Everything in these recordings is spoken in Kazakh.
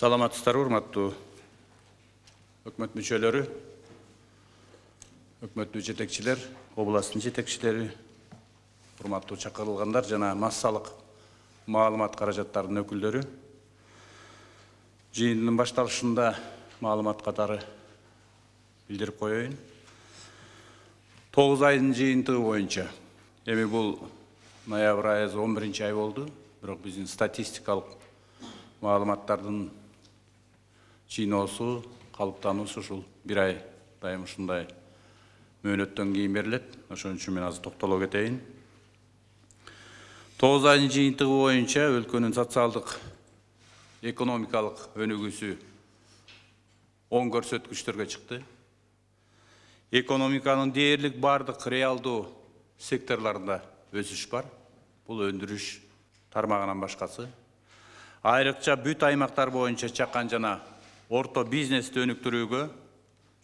Саламатсыздарбы, урматтуу өкмөт мүчөлөрү, өкмөттүү жетекчилер, областын жетекчилери, урматтуу чакырылгандар жана массалык маалымат каражаттарынын өкүлдөрү. Жыйындын башталышында маалымат катары билдирип коеюн. 9 айдын жыйынтыгы боюнча, эми бул ноябрь айы 11 ай болду, бирок биздин статистикалык маалыматтардын жыйноосу, калыптануусу ушул бир ай дайым ушундай мөөнөттөн кийин берилет. Ошон үчүн мен азыр токтоло кетейин. 9 айдын жыйынтыгы боюнча өлкөнүн социалдык экономикалык өнүгүүсү оң көрсөткүчтөргө чыкты. Экономиканын дээрлик бардык реалдуу секторларында өсүш бар. Бул өндүрүш тармагынан башкасы. Айрыкча бүт аймактар боюнча чакан жана орто бизнести өнүктүрүүгө,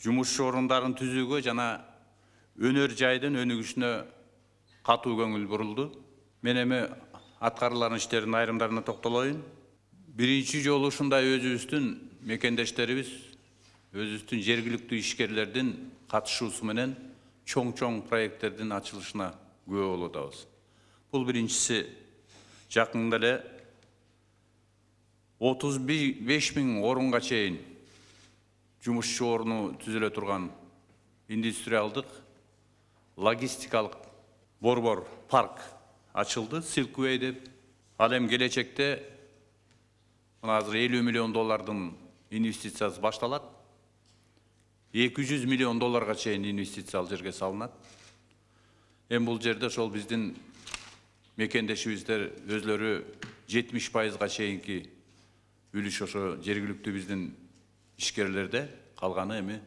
жумуш орундарын түзүүгө жана өнөр жайдын өнүгүшүнө катуу көңүл бурулду. Мен эми аткарылган иштердин айрымдарына токтолоюн. Биринчи жолу ушундай өзүбүздүн мекендештерибиз, өзүбүздүн жергиликтүү ишкерлердин катышуусу менен чоң проекттердин ачылышына күбө болуп атабыз. Бул биринчиси жакында эле 35 000 орунга чейин жумушчу орну түзүлө турган индустриалдык логистикалык борбор парк ачылды, Silkway деп. Ал эми келечекте азыр 50 миллион доллардын инвестициясы башталат. 200 миллион долларга чейин инвестиция ал жерге салынат. Эми бул жерде ошол биздин мекендешибиздер өзлөрү 70%га чейинки үлүш ошо жергиликтүү биздин ишкерлерде, калганы эми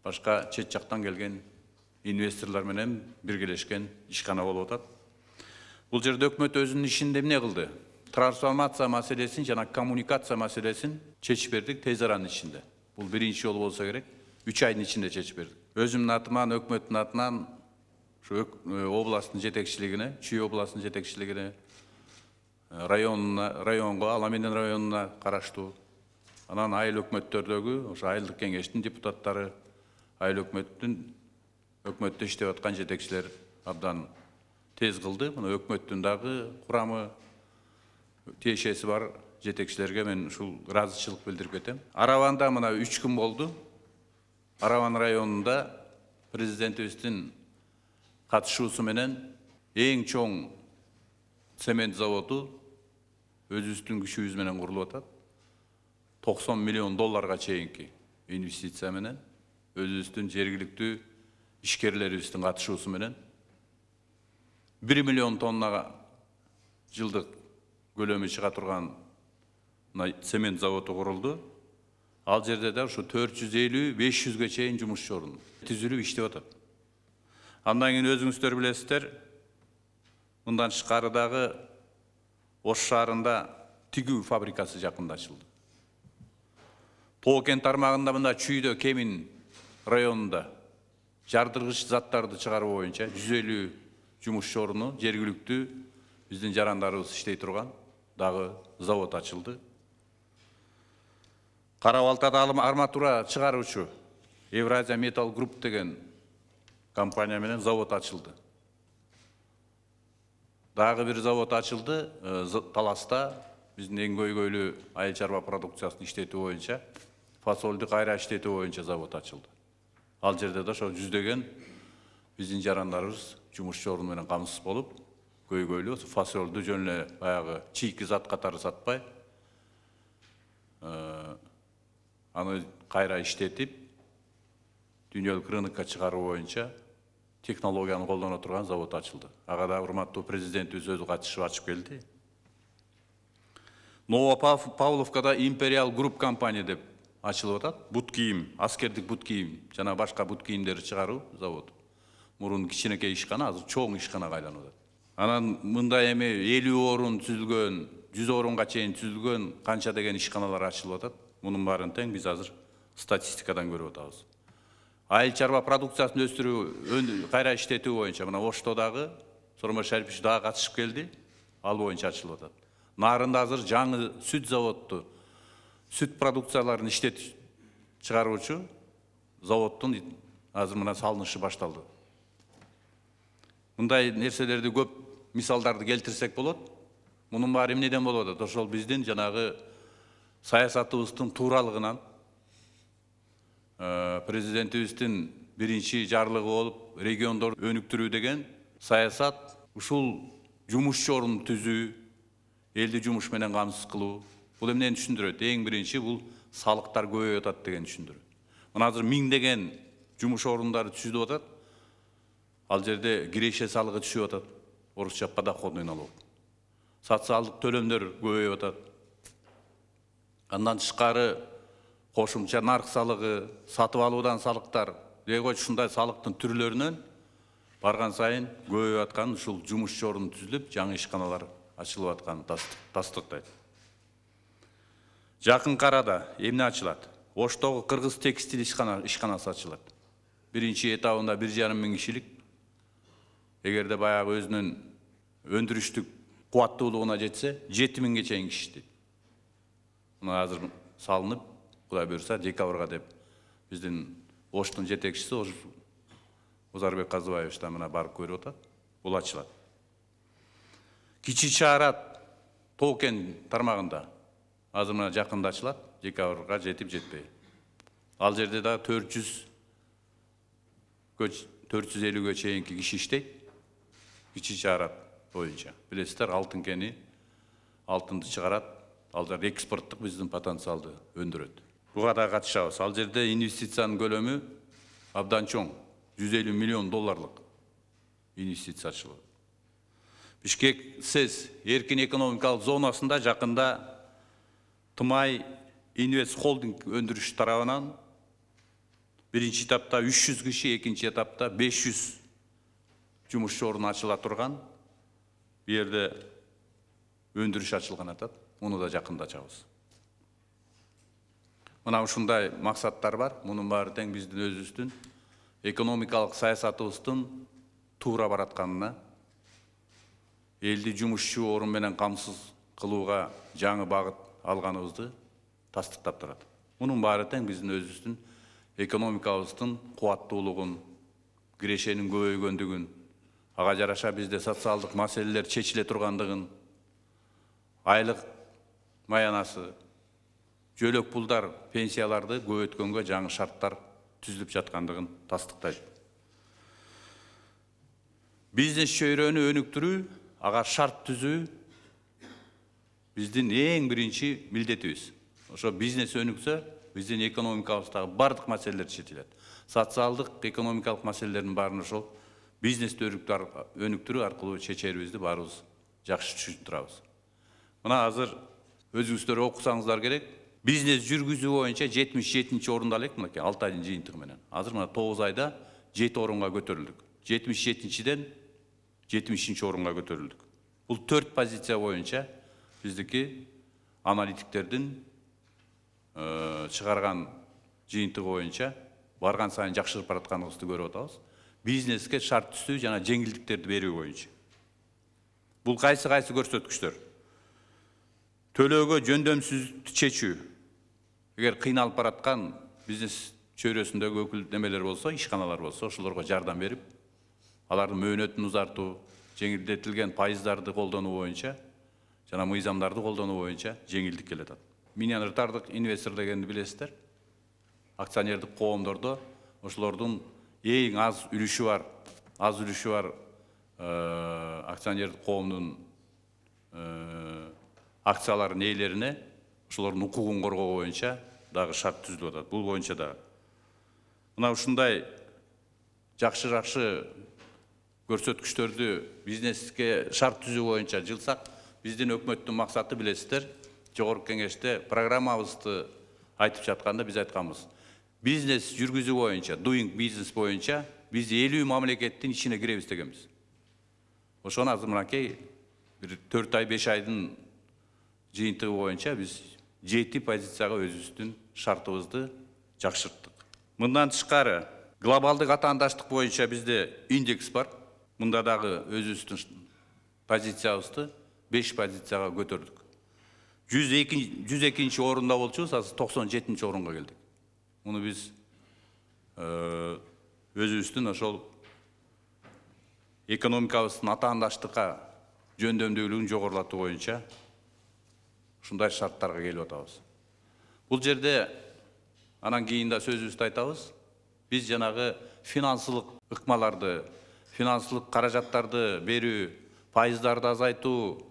башка чет жактан келген инвесторлор менен биргелешкен ишкана болуп атат. Бул жерде өкмөт өзүнүн ишинде эмне кылды? Трансформация маселесин жана коммуникация маселесин чечип бердик тез аранын ичинде. Бул биринчи жолу болсо керек, 3 айдын ичинде чечип бердик. Өзүмдүн атыман, өкмөттүн атынан областтын жетекчилигине, Чүй областынын жетекчилигине, районго, Аламеден районуна караштуу, анан айыл өкмөттөрдөгү, ошо айылдык кеңештин депутаттары, айыл өкмөттө иштеп аткан жетекчилер абдан тез кылды. Мына өкмөттүн дагы курамы тиешеси бар жетекчилерге мен ушул ыраазычылык билдирип кетем. Араванда мына 3 күн болду. Араван районунда президентибиздин катышуусу менен эң чоң цемент заводу өзүбүздүн күчүбүз менен курулуп атат. 90 миллион долларга чейинки инвестиция менен, өзүбүздүн жергиликтүү ишкерлерибиздин катышуусу менен 1 миллион тонна жылдык көлөмү чыга турган цемент заводу курулду. Ал жерде да ушу 450-500ге чейин жумушчу орун түзүлүп иштеп атат. Андан кийин өзүңүздөр билесиздер, мындан тышкарыдагы Ош шаарында тигүү фабрикасы жакында ачылды. Тоо кен тармагында мында Чүйдө, Кемин районунда жардыргыч заттарды чыгаруу боюнча 150 жумушчу орunu жергиликтүү биздин жарандарыбыз иштей турган дагы завод ачылды. Кара Балтада арматура чыгаруучу Евразия Металл Групп деген компания менен завод ачылды. Дагы бир завод ачылды Таласта, биздин эң көйгөйлүү айыл чарба продукциясын иштетүү боюнча, фасолду кайра иштетүү боюнча завод ачылды. Ал жерде да ошо жүздөгөн биздин жарандарыбыз жумушчу орун менен камсыз болуп, көйгөйлүү фасолду жөн эле баягы чийки зат катары сатпай, аны кайра иштетип, дүйнөлүк рынокко чыгаруу боюнча технологияны колдоно турган завод ачылды. Ага да урматтуу президентибиз өзү катышып ачып келди. Новопавловкада Imperial Group компания деп ачылып атат. Бут кийим, аскердик бут кийим жана башка бут кийимдерди чыгаруу завод. Мурун кичинекей ишкана, азыр чоң ишканага айланып атат. Анан мындай эми 50 орун түзүлгөн, 100 орунга чейин түзүлгөн канча деген ишканалар ачылып атат. Мунун баарын тең биз азыр статистикадан көрүп атабыз. Айыл чарба продукциясын өстүрүү, кайра иштетүү боюнча мына Ошто дагы Сооронбай Шарипович дагы катышып келди. Ал боюнча ачылып атат. Нарында азыр жаңы сүт заводду сүт продукцияларын иштетип чыгаруучу заводдун азыр мына салынышы башталды. Мындай нерселерди көп мисалдарды келтирсек болот. Мунун баары эмнеден болуп атат? Ошол биздин жанагы саясатыбыздын тууралыгынан, президентибиздин биринчи жарлыгы болуп, региондор өнүктүрүү деген саясат ушул жумуш орун түзүү, элди жумуш менен камсыз кылуу. Бул эмнени түшүндүрөт? Эң биринчи бул салыктар көбөйүп атат деген түшүндүрөт. Мына азыр миңдеген жумуш орундары түзүлүп атат. Ал жерде киреше салыгы түшүп атат. Орусча подоходный налог. Социалдык төлөмдөр көбөйүп атат. Андан тышкары кошумча нарк салыгы, сатып алуудан салыктар, дегой ушундай салыктын түрлөрүнөн барган сайын көбөйүп аткан ушул жумуш орун түзүлүп, жаңы ишканалар ачылып атканын тастыктайт. Жакын арада эмне ачылат? Оштогу Кыргыз текстиль ишканасы ачылат. Биринчи этабында 1,5 миң кишилик. Эгерде баягы өзүнүн өндүрүштүк кубаттуулугуна жетсе, 7 миңге чейин киши иштейт. Мына азыр салынып, Кудай буйрса, декабрга деп биздин Оштун жетекчиси Озарбек Казыбаевич да мына барып көрүп атат. Бул ачылат. Кичи Шаарат Тоо-Кен тармагында азыр мына жакында ачылат, декабрга жетип жетпей. Ал жерде да 450ге чейинки киши иштейт. Кичи Шаарат боюнча. Билесиздер, алтын кени алтынды чыгарат, ал жер экспорттук биздин потенциалды өндүрөт. Буга да катышабыз. Ал жерде инвестициянын көлөмү абдан чоң. 150 миллион долларлык инвестиция ачылат. Бишкек СЭС эркин экономикалык зонасында жакында Тымай Инвест Холдинг өндүрүш тарабынан биринчи этапта 300 киши, экинчи этапта 500 жумуш орун ачыла турган. Бу жерде өндүрүш ачылган атат. Муну да жакында ачабыз. Мына ушундай максаттар бар. Мунун баары тең биздин өзүбүздүн экономикалык саясатыбыздын туура баратканына, элди жумушчу орун менен камсыз кылууга жаңы багыт алганыбызды тастыктап турат. Мунун баары тең биздин өзүбүздүн экономикабыздын кубаттуулугун, кирешенин көбөйгөндүгүн, ага жараша бизде социалдык маселелер чечиле тургандыгын, айлык маянасы, жөлөк пулдар, пенсияларды көбөйткөнгө жаңы шарттар түзүлүп жаткандыгын тастыктайт. Бизнес чөйрөнү өнүктүрүү, ага шарт түзүү биздин эң биринчи милдетибиз. Ошо бизнес өнүксө, биздин экономикабыздагы бардык маселелер чечилет. Социалдык, экономикалык маселелердин баарын ошол бизнести өнүктүрүү аркылуу чечерибизди баарыбыз жакшы түшүнүп турабыз. Мына азыр өзүңүздөр окусаңыздар керек. Бизнес жүргүзүү боюнча 77-нчи орунда элек, мынакей 6 айдын жыйынтыгы менен. Азыр мына 9 айда 7 орунга көтөрүлдүк. 77-ден 70-нчи орунга көтөрүлдүк. Бул 4 позиция боюнча биздики аналитиктердин чыгарган жыйынтыгы боюнча барган сайын жакшырып баратканыбызды көрүп атабыз. Бизнеске шарт түзүү жана жеңилдиктерди берүү боюнча. Бул кайсы көрсөткүчтөр? Төлөөгө жөндөмсүздүктү чечүү. Эгер кыйналып бараткан бизнес чөйрөсүндөгү өкүл немелер болсо, ишканалар болсо, ошолорго жардам берип, алардын мөөнөтүн узартуу, жеңилдетилген пайыздарды колдонуу боюнча жана мыйзамдарды колдонуу боюнча жеңилдик келет. Миноритардык инвестор дегенди билесиздер. Акционердик коомдордо ошолордун эң аз үлүшү бар акционердик коомдун акцияларын ээлерине ошолордун укугун коргоо боюнча дагы шарт түзүлүп атат. Бул боюнча да мына ушундай жакшы көрсөткүчтөрдү бизнеске шарт түзүү боюнча жылсак, биздин өкмөттүн максаты билесиздер, жогорку кеңеште программабызды айтып жатканда биз айтканбыз. Бизнес жүргүзүү боюнча, doing business боюнча биз 50 мамлекеттин ичине киребиз дегенбиз. Ошону азыр мынакей 4 ай 5 айдын жыйынтыгы боюнча биз 7 позицияга өзүбүздүн шартыбызды жакшырттык. Мындан тышкары глобалдык атаандаштык боюнча бизде индекс бар. Мында дагы өзүбүздүн позициябызды 5 позицияга көтөрдүк. 102 орунда болчубуз, азыр 97 орунга келдик. Муну биз өзүбүздүн ошол экономикабыздын атаандаштыкка жөндөмдүүлүгүн жогорулатуу боюнча ушундай шарттарга келип атабыз. Бул жерде анан кийин да сөзүбүздү айтабыз. Биз жанагы финансылык ыкмаларды, финансылык каражаттарды берүү, пайыздарды азайтуу,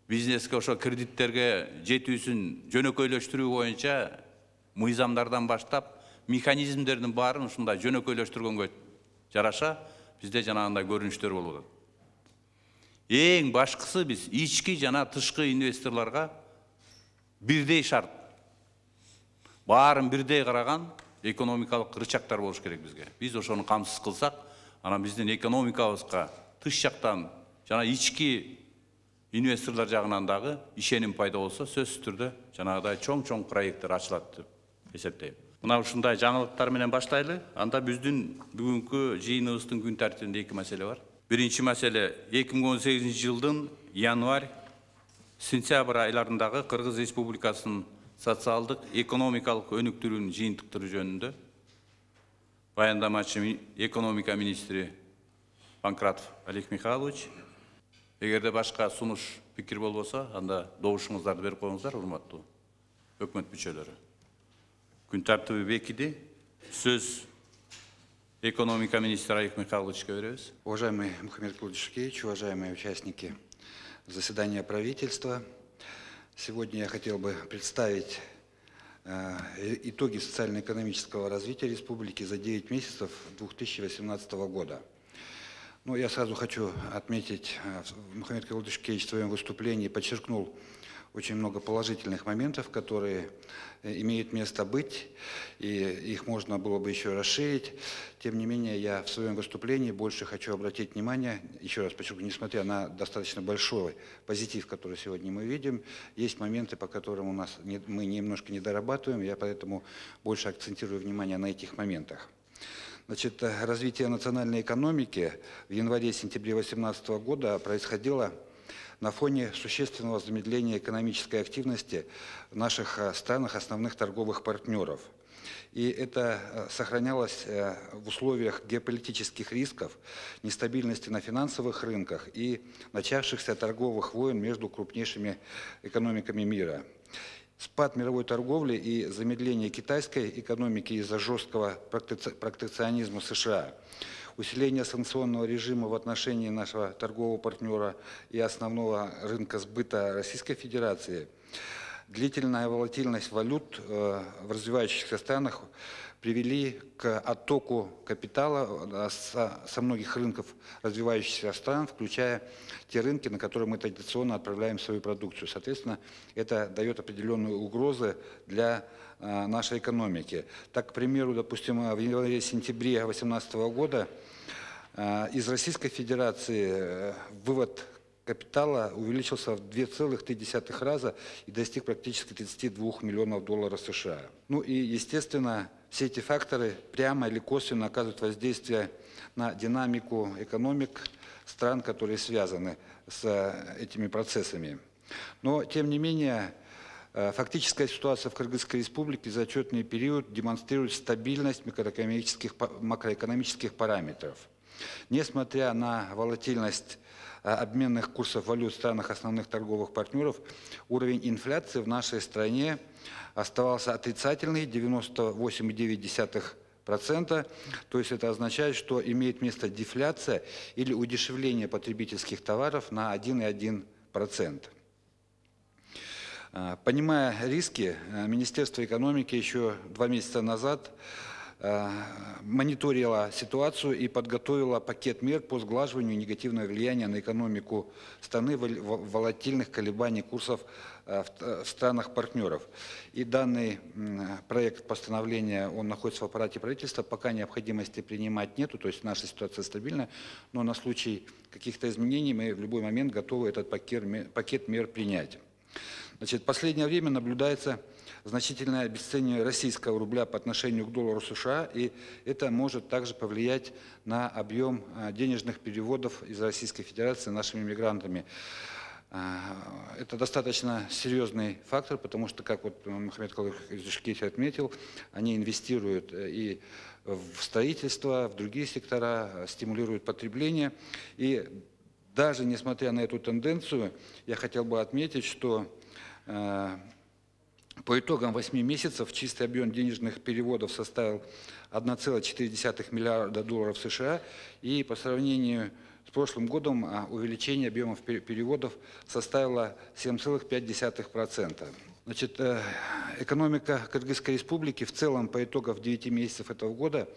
бизнеске ошо кредиттерге жетүүсүн жөнөкөйлөштүрүү боюнча мыйзамдардан баштап механизмдердин баарын ушундай жөнөкөйлөштүргөнгө жараша бизде жанагындай көрүнүштөр болуп атат. Эң башкысы биз ички жана тышкы инвесторлорго бирдей шарт, баарын бирдей караган экономикалык рычагдар болуш керек бизге. Биз ошону камсыз кылсак, анан биздин экономикабызга тыш жактан жана ички инвесторлор жагынан дагы ишеним пайда болсо, сөзсүз түрдө жанагыдай чоң проекттер ачылат деп эсептейм. Мына ушундай жаңылыктар менен баштайлы. Анда биздин бүгүнкү жыйыныбыздын күн тартибинде 2 маселе бар. Биринчи маселе 2018 жылдын январь-сентябрь айларындагы Кыргыз Республикасынын социалдык экономикалык өнүктүрүүнүн жыйынтыктары жөнүндө баяндамачы экономика министри Панкратов Олег Михайлович. Эгерде башка сунуш пикир болбосо, анда добушуңуздарды берип коюңуздар, урматтуу өкмөт мүчөлөрү. Күн тартиби бекиди. Сөз экономика министра Олег Михайловичке беребиз. Уважаемый Мухаммед Кылычбекович, уважаемые участники заседания правительства, сегодня я хотел бы представить итоги социально-экономического развития республики за 9 месяцев 2018 года. Ну, я сразу хочу отметить, Мухаммед Кылычбекович в своем выступлении подчеркнул очень много положительных моментов, которые имеют место быть, и их можно было бы еще расширить. Тем не менее, я в своем выступлении больше хочу обратить внимание, еще раз подчеркну, несмотря на достаточно большой позитив, который сегодня мы видим, есть моменты, по которым мы немножко не дорабатываем, я поэтому больше акцентирую внимание на этих моментах. Значит, развитие национальной экономики в январе-сентябре 2018 года происходило на фоне существенного замедления экономической активности в наших странах основных торговых партнеров. И это сохранялось в условиях геополитических рисков, нестабильности на финансовых рынках и начавшихся торговых войн между крупнейшими экономиками мира. Спад мировой торговли и замедление китайской экономики из-за жесткого протекционизма США, усиление санкционного режима в отношении нашего торгового партнера и основного рынка сбыта Российской Федерации, длительная волатильность валют в развивающихся странах привели к оттоку капитала со многих рынков развивающихся стран, включая те рынки, на которые мы традиционно отправляем свою продукцию. Соответственно, это дает определенные угрозы для нашей экономики. Так, к примеру, допустим, в январе-сентябре 2018 года из Российской Федерации вывод капитала увеличился в 2,3 раза и достиг практически 32 миллионов долларов США. Ну и, естественно, все эти факторы прямо или косвенно оказывают воздействие на динамику экономик стран, которые связаны с этими процессами. Но, тем не менее, фактическая ситуация в Кыргызской республике за отчетный период демонстрирует стабильность макроэкономических параметров. Несмотря на волатильность обменных курсов валют в странах основных торговых партнеров, уровень инфляции в нашей стране оставался отрицательный, 98,9%. То есть это означает, что имеет место дефляция или удешевление потребительских товаров на 1,1%. Понимая риски, Министерство экономики еще 2 месяца назад мониторила ситуацию и подготовила пакет мер по сглаживанию негативного влияния на экономику страны волатильных колебаний курсов в странах-партнеров. И данный проект постановления, он находится в аппарате правительства, пока необходимости принимать нету, то есть наша ситуация стабильна, но на случай каких-то изменений мы в любой момент готовы этот пакет мер принять. Значит, в последнее время наблюдается значительное обесценивание российского рубля по отношению к доллару США, и это может также повлиять на объем денежных переводов из Российской Федерации нашими мигрантами. Это достаточно серьезный фактор, потому что, как вот Мухаммед Калыш отметил, они инвестируют и в строительство, в другие сектора, стимулируют потребление. И даже несмотря на эту тенденцию, я хотел бы отметить, что по итогам 8 месяцев чистый объем денежных переводов составил 1,4 миллиарда долларов США, и по сравнению с прошлым годом увеличение объемов переводов составило 7,5%. Значит, экономика Кыргызской республики в целом по итогам 9 месяцев этого года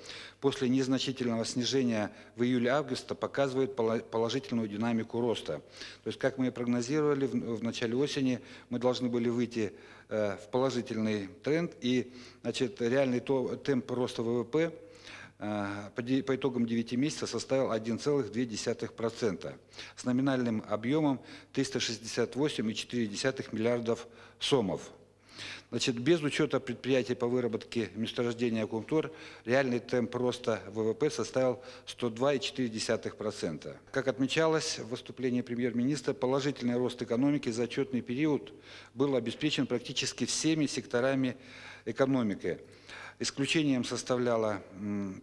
после незначительного снижения в июле-августе показывает положительную динамику роста. То есть, как мы и прогнозировали, в начале осени мы должны были выйти в положительный тренд, и значит, реальный темп роста ВВП по итогам 9 месяцев составил 1,2% с номинальным объемом 368,4 миллиардов сомов. Значит, без учета предприятий по выработке месторождения Кумтор реальный темп роста ВВП составил 102,4%. Как отмечалось в выступлении премьер-министра, положительный рост экономики за отчетный период был обеспечен практически всеми секторами экономики. Исключением составляла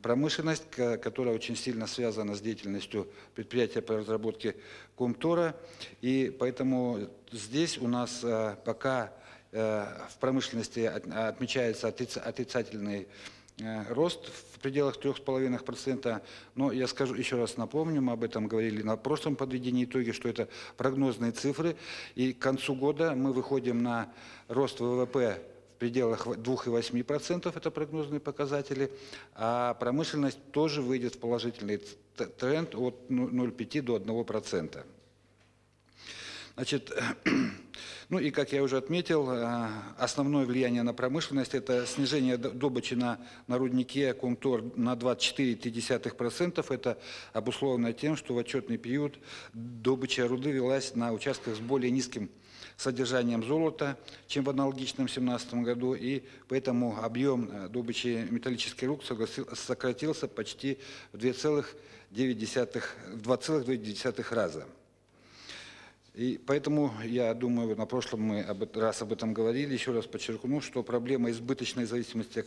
промышленность, которая очень сильно связана с деятельностью предприятия по разработке Кумтора. И поэтому здесь у нас пока в промышленности отмечается отрицательный рост в пределах 3,5%. Но я скажу, еще раз напомню, мы об этом говорили на прошлом подведении итоги, что это прогнозные цифры. И к концу года мы выходим на рост ВВП в пределах 2,8%, это прогнозные показатели, а промышленность тоже выйдет в положительный тренд от 0,5 до 1%. Значит, ну и, как я уже отметил, основное влияние на промышленность – это снижение добычи на руднике Кумтор на 24,3%. Это обусловлено тем, что в отчетный период добыча руды велась на участках с более низким содержанием золота, чем в аналогичном 2017 году, и поэтому объем добычи металлических руд сократился почти в 2,2 раза. И поэтому, я думаю, на прошлом мы раз об этом говорили, еще раз подчеркну, что проблема избыточной зависимости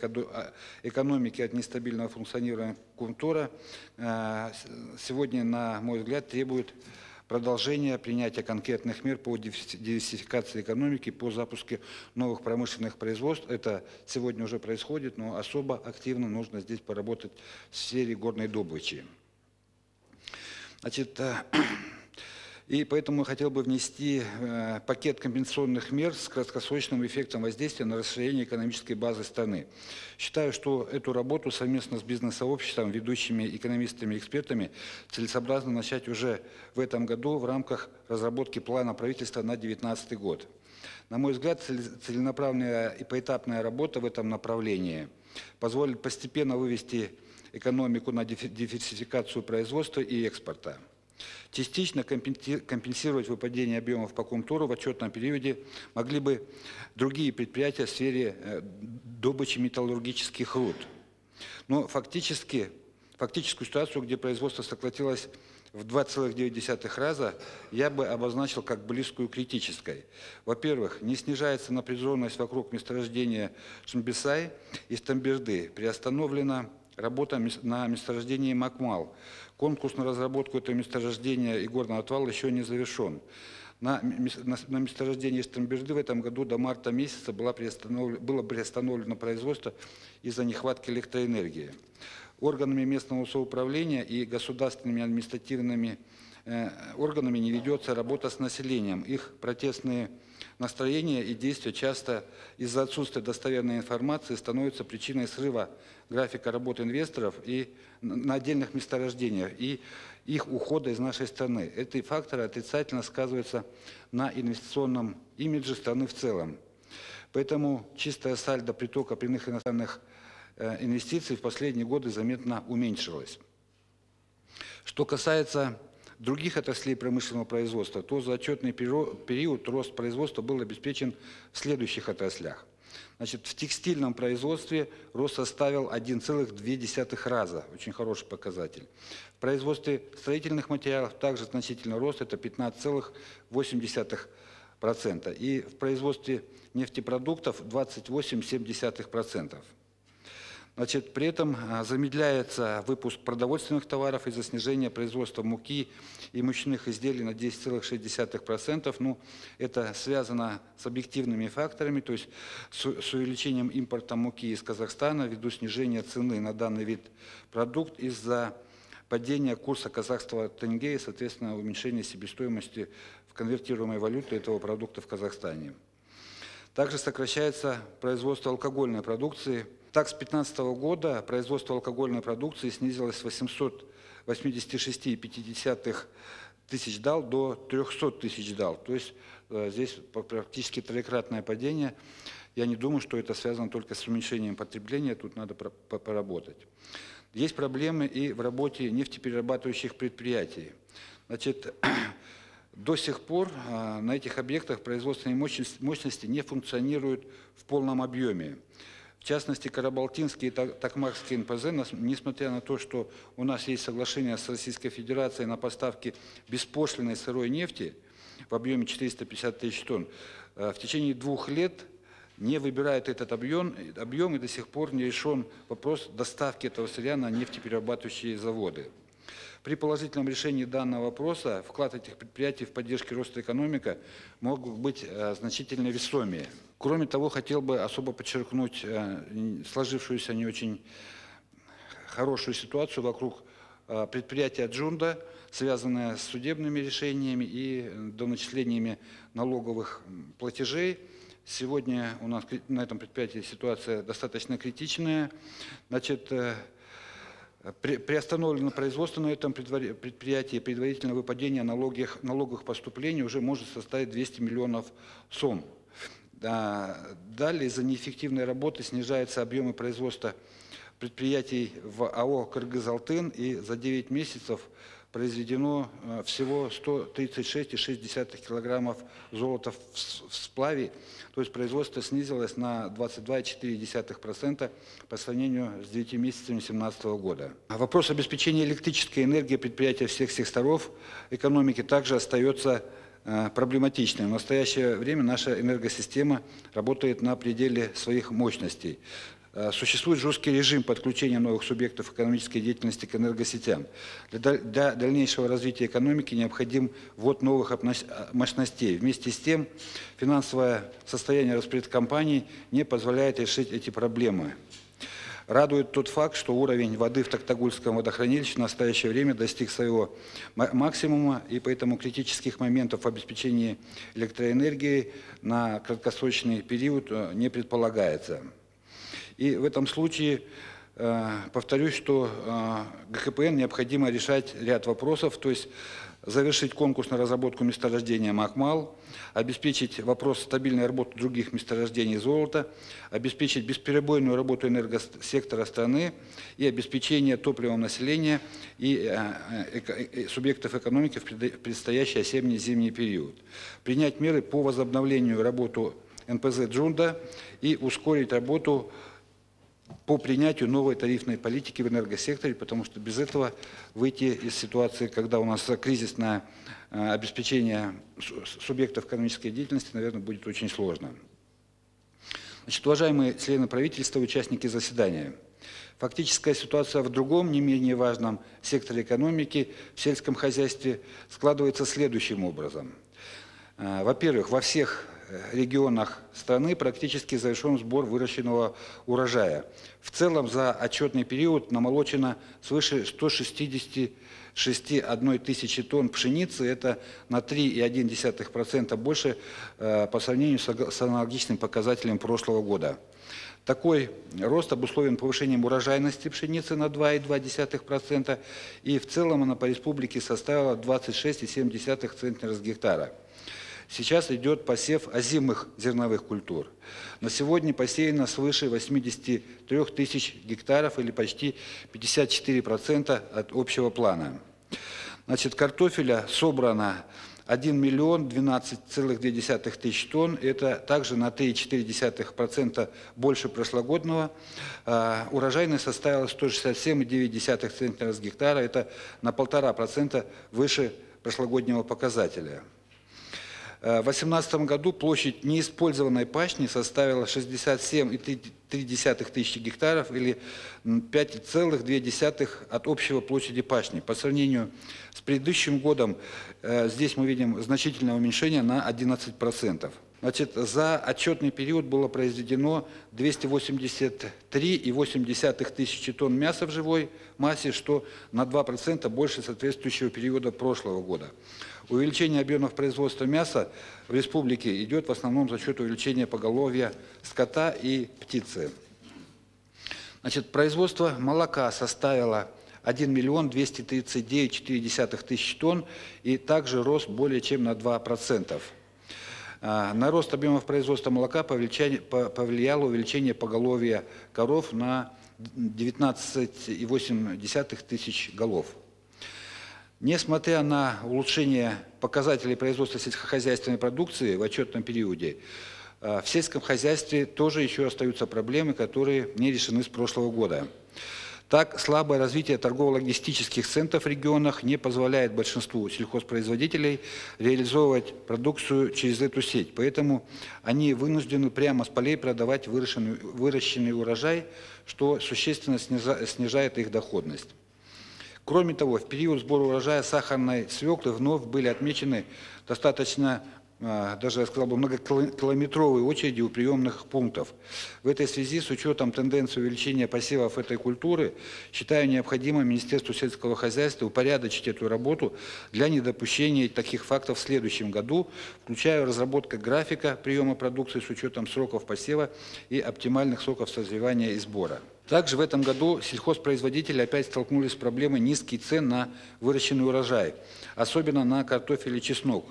экономики от нестабильного функционирования Кумтора сегодня, на мой взгляд, требует продолжения принятия конкретных мер по диверсификации экономики, по запуску новых промышленных производств. Это сегодня уже происходит, но особо активно нужно здесь поработать в сфере горной добычи. Значит, и поэтому я хотел бы внести пакет компенсационных мер с краткосрочным эффектом воздействия на расширение экономической базы страны. Считаю, что эту работу совместно с бизнес-сообществом, ведущими экономистами и экспертами целесообразно начать уже в этом году в рамках разработки плана правительства на 2019 год. На мой взгляд, целенаправленная и поэтапная работа в этом направлении позволит постепенно вывести экономику на диверсификацию производства и экспорта. Частично компенсировать выпадение объемов по Кумтору в отчетном периоде могли бы другие предприятия в сфере добычи металлургических руд. Но фактическую ситуацию, где производство сократилось в 2,9 раза, я бы обозначил как близкую к критической. Во-первых, не снижается напряженность вокруг месторождения Шимбисай и Стамберды, приостановлена работа на месторождении Макмал. Конкурс на разработку этого месторождения и горного отвала еще не завершен. На месторождении Стамберды в этом году до марта месяца было приостановлено производство из-за нехватки электроэнергии. Органами местного самоуправления и государственными административными органами не ведется работа с населением. Их протестные настроения и действия часто из-за отсутствия достоверной информации становятся причиной срыва графика работы инвесторов и на отдельных месторождениях и их ухода из нашей страны. Эти факторы отрицательно сказываются на инвестиционном имидже страны в целом. Поэтому чистая сальдо притока прямых иностранных инвестиций в последние годы заметно уменьшилась. Что касается других отраслей промышленного производства, то за отчетный период рост производства был обеспечен в следующих отраслях. Значит, в текстильном производстве рост составил 1,2 раза, очень хороший показатель. В производстве строительных материалов также значительный рост, это 15,8%. И в производстве нефтепродуктов 28,7%. Значит, при этом замедляется выпуск продовольственных товаров из-за снижения производства муки и мучных изделий на 10,6%. Ну, это связано с объективными факторами, то есть с увеличением импорта муки из Казахстана ввиду снижения цены на данный вид продукт из-за падения курса казахского тенге и, соответственно, уменьшения себестоимости в конвертируемой валюте этого продукта в Казахстане. Также сокращается производство алкогольной продукции. Так, с 2015 года производство алкогольной продукции снизилось с 886,5 тысяч дал до 300 тысяч дал. То есть здесь практически троекратное падение. Я не думаю, что это связано только с уменьшением потребления, тут надо поработать. Есть проблемы и в работе нефтеперерабатывающих предприятий. Значит, до сих пор на этих объектах производственные мощности не функционируют в полном объеме. В частности, Карабалтинский и Токмакский НПЗ, несмотря на то, что у нас есть соглашение с Российской Федерацией на поставки беспошлиной сырой нефти в объеме 450 тысяч тонн, в течение 2 лет не выбирает этот объем и до сих пор не решен вопрос доставки этого сырья на нефтеперерабатывающие заводы. При положительном решении данного вопроса вклад этих предприятий в поддержку роста экономики мог быть значительно весомее. Кроме того, хотел бы особо подчеркнуть сложившуюся не очень хорошую ситуацию вокруг предприятия Джунда, связанная с судебными решениями и доначислениями налоговых платежей. Сегодня у нас на этом предприятии ситуация достаточно критичная. Значит, приостановлено производство на этом предприятии, предварительное выпадение налоговых поступлений уже может составить 200 миллионов сом. Далее, из-за неэффективной работы снижаются объемы производства предприятий в АО «Кыргыз-Алтын», и за 9 месяцев произведено всего 136,6 килограммов золота в сплаве, то есть производство снизилось на 22,4% по сравнению с 9 месяцами 2017 года. Вопрос обеспечения электрической энергией предприятия всех секторов экономики также остается проблематичным. В настоящее время наша энергосистема работает на пределе своих мощностей. Существует жесткий режим подключения новых субъектов экономической деятельности к энергосетям. Для дальнейшего развития экономики необходим ввод новых мощностей. Вместе с тем, финансовое состояние Распреткомпании не позволяет решить эти проблемы. Радует тот факт, что уровень воды в Токтагульском водохранилище в настоящее время достиг своего максимума, и поэтому критических моментов в обеспечении электроэнергией на краткосрочный период не предполагается. И в этом случае повторюсь, что ГКПН необходимо решать ряд вопросов, то есть завершить конкурс на разработку месторождения Макмал, обеспечить вопрос стабильной работы других месторождений золота, обеспечить бесперебойную работу энергосектора страны и обеспечение топливом населения и субъектов экономики в предстоящий осенне-зимний период. Принять меры по возобновлению работы НПЗ «Джунда» и ускорить работу по принятию новой тарифной политики в энергосекторе, потому что без этого выйти из ситуации, когда у нас кризисное обеспечение субъектов экономической деятельности, наверное, будет очень сложно. Значит, уважаемые члены правительства, участники заседания, фактическая ситуация в другом, не менее важном секторе экономики, в сельском хозяйстве, складывается следующим образом. Во-первых, во всех регионах страны практически завершен сбор выращенного урожая. В целом за отчетный период намолочено свыше 166,1 тысячи тонн пшеницы, это на 3,1% больше по сравнению с аналогичным показателем прошлого года. Такой рост обусловлен повышением урожайности пшеницы на 2,2%, и в целом она по республике составила 26,7 центнера с гектара. Сейчас идет посев озимых зерновых культур. На сегодня посеяно свыше 83 тысяч гектаров или почти 54% от общего плана. Значит, картофеля собрано 1 миллион 12,2 тысяч тонн. Это также на 3,4% больше прошлогодного. Урожайность составила 167,9 центнера с гектара. Это на 1,5% выше прошлогоднего показателя. В 2018 году площадь неиспользованной пашни составила 67,3 тысячи гектаров или 5,2 от общего площади пашни. По сравнению с предыдущим годом здесь мы видим значительное уменьшение на 11%. Значит, за отчетный период было произведено 283,8 тысячи тонн мяса в живой массе, что на 2% больше соответствующего периода прошлого года. Увеличение объемов производства мяса в республике идет в основном за счет увеличения поголовья скота и птицы. Значит, производство молока составило 1 миллион 239,4 тысяч тонн и также рост более чем на 2%. На рост объемов производства молока повлияло увеличение поголовья коров на 19,8 тысяч голов. Несмотря на улучшение показателей производства сельскохозяйственной продукции в отчетном периоде, в сельском хозяйстве тоже еще остаются проблемы, которые не решены с прошлого года. Так, слабое развитие торгово-логистических центров в регионах не позволяет большинству сельхозпроизводителей реализовывать продукцию через эту сеть. Поэтому они вынуждены прямо с полей продавать выращенный урожай, что существенно снижает их доходность. Кроме того, в период сбора урожая сахарной свеклы вновь были отмечены достаточно, даже я сказал бы, многокилометровые очереди у приемных пунктов. В этой связи, с учетом тенденции увеличения посевов этой культуры, считаю необходимым Министерству сельского хозяйства упорядочить эту работу для недопущения таких фактов в следующем году, включая разработку графика приема продукции с учетом сроков посева и оптимальных сроков созревания и сбора. Также в этом году сельхозпроизводители опять столкнулись с проблемой низких цен на выращенный урожай, особенно на картофель и чеснок.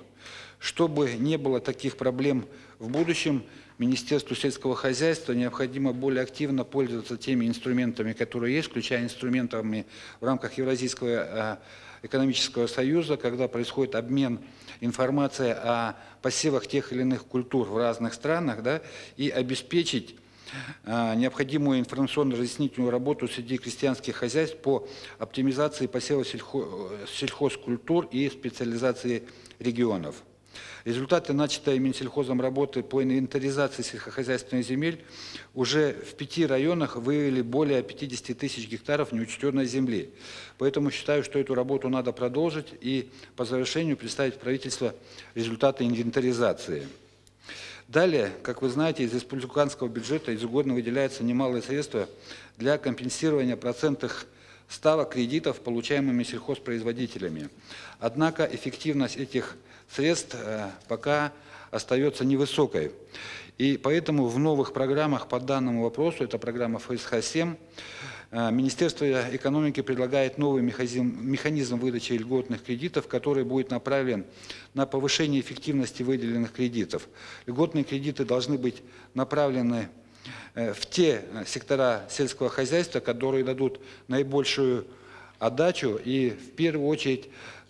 Чтобы не было таких проблем в будущем, Министерству сельского хозяйства необходимо более активно пользоваться теми инструментами, которые есть, включая инструментами в рамках Евразийского экономического союза, когда происходит обмен информацией о посевах тех или иных культур в разных странах, да, и обеспечить необходимую информационно-разъяснительную работу среди крестьянских хозяйств по оптимизации посева сельхозкультур и специализации регионов. Результаты начатой Минсельхозом работы по инвентаризации сельскохозяйственных земель уже в 5 районах выявили более 50 тысяч гектаров неучтенной земли. Поэтому считаю, что эту работу надо продолжить и по завершению представить в правительство результаты инвентаризации. Далее, как вы знаете, из республиканского бюджета ежегодно выделяются немалые средства для компенсирования процентных ставок кредитов, получаемыми сельхозпроизводителями. Однако эффективность этих средств пока остается невысокой. И поэтому в новых программах по данному вопросу, это программа ФСХ-7, Министерство экономики предлагает новый механизм выдачи льготных кредитов, который будет направлен на повышение эффективности выделенных кредитов. Льготные кредиты должны быть направлены в те сектора сельского хозяйства, которые дадут наибольшую отдачу, и в первую очередь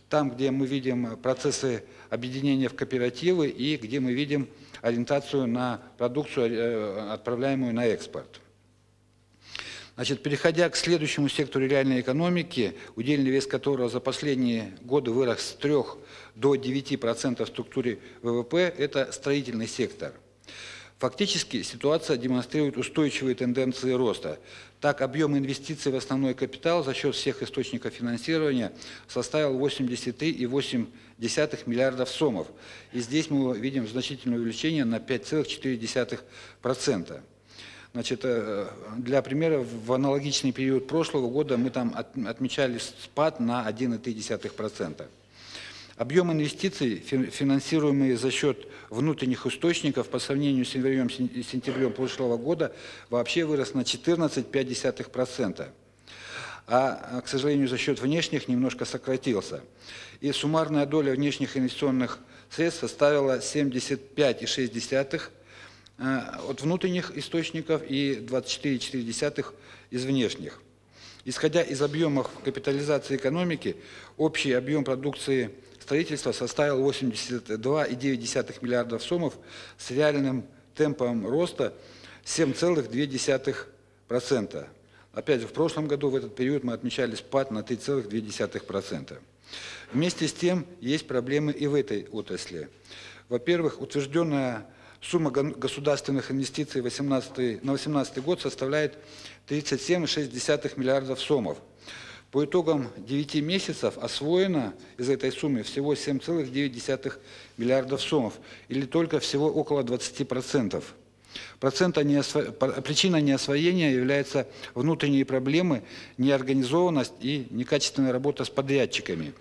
там, где мы видим процессы объединения в кооперативы и где мы видим ориентацию на продукцию, отправляемую на экспорт. Значит, переходя к следующему сектору реальной экономики, удельный вес которого за последние годы вырос с 3 до 9% в структуре ВВП, это строительный сектор. Фактически ситуация демонстрирует устойчивые тенденции роста. Так, объем инвестиций в основной капитал за счет всех источников финансирования составил 83,8 миллиардов сомов. И здесь мы видим значительное увеличение на 5,4%. Значит, для примера, в аналогичный период прошлого года мы там отмечали спад на 1,3%. Объем инвестиций, финансируемые за счет внутренних источников, по сравнению с январем и сентябрем прошлого года, вообще вырос на 14,5%. А, к сожалению, за счет внешних немножко сократился. И суммарная доля внешних инвестиционных средств составила 75,6% от внутренних источников и 24,4% из внешних. Исходя из объемов капитализации экономики, общий объем продукции строительства составил 82,9 миллиардов сомов с реальным темпом роста 7,2%. Опять же, в прошлом году в этот период мы отмечали спад на 3,2%. Вместе с тем, есть проблемы и в этой отрасли. Во-первых, утвержденная сумма государственных инвестиций на 2018 год составляет 37,6 миллиардов сомов. По итогам 9 месяцев освоено из этой суммы всего 7,9 миллиардов сомов, или только всего около 20%. Причиной неосвоения являются внутренние проблемы, неорганизованность и некачественная работа с подрядчиками.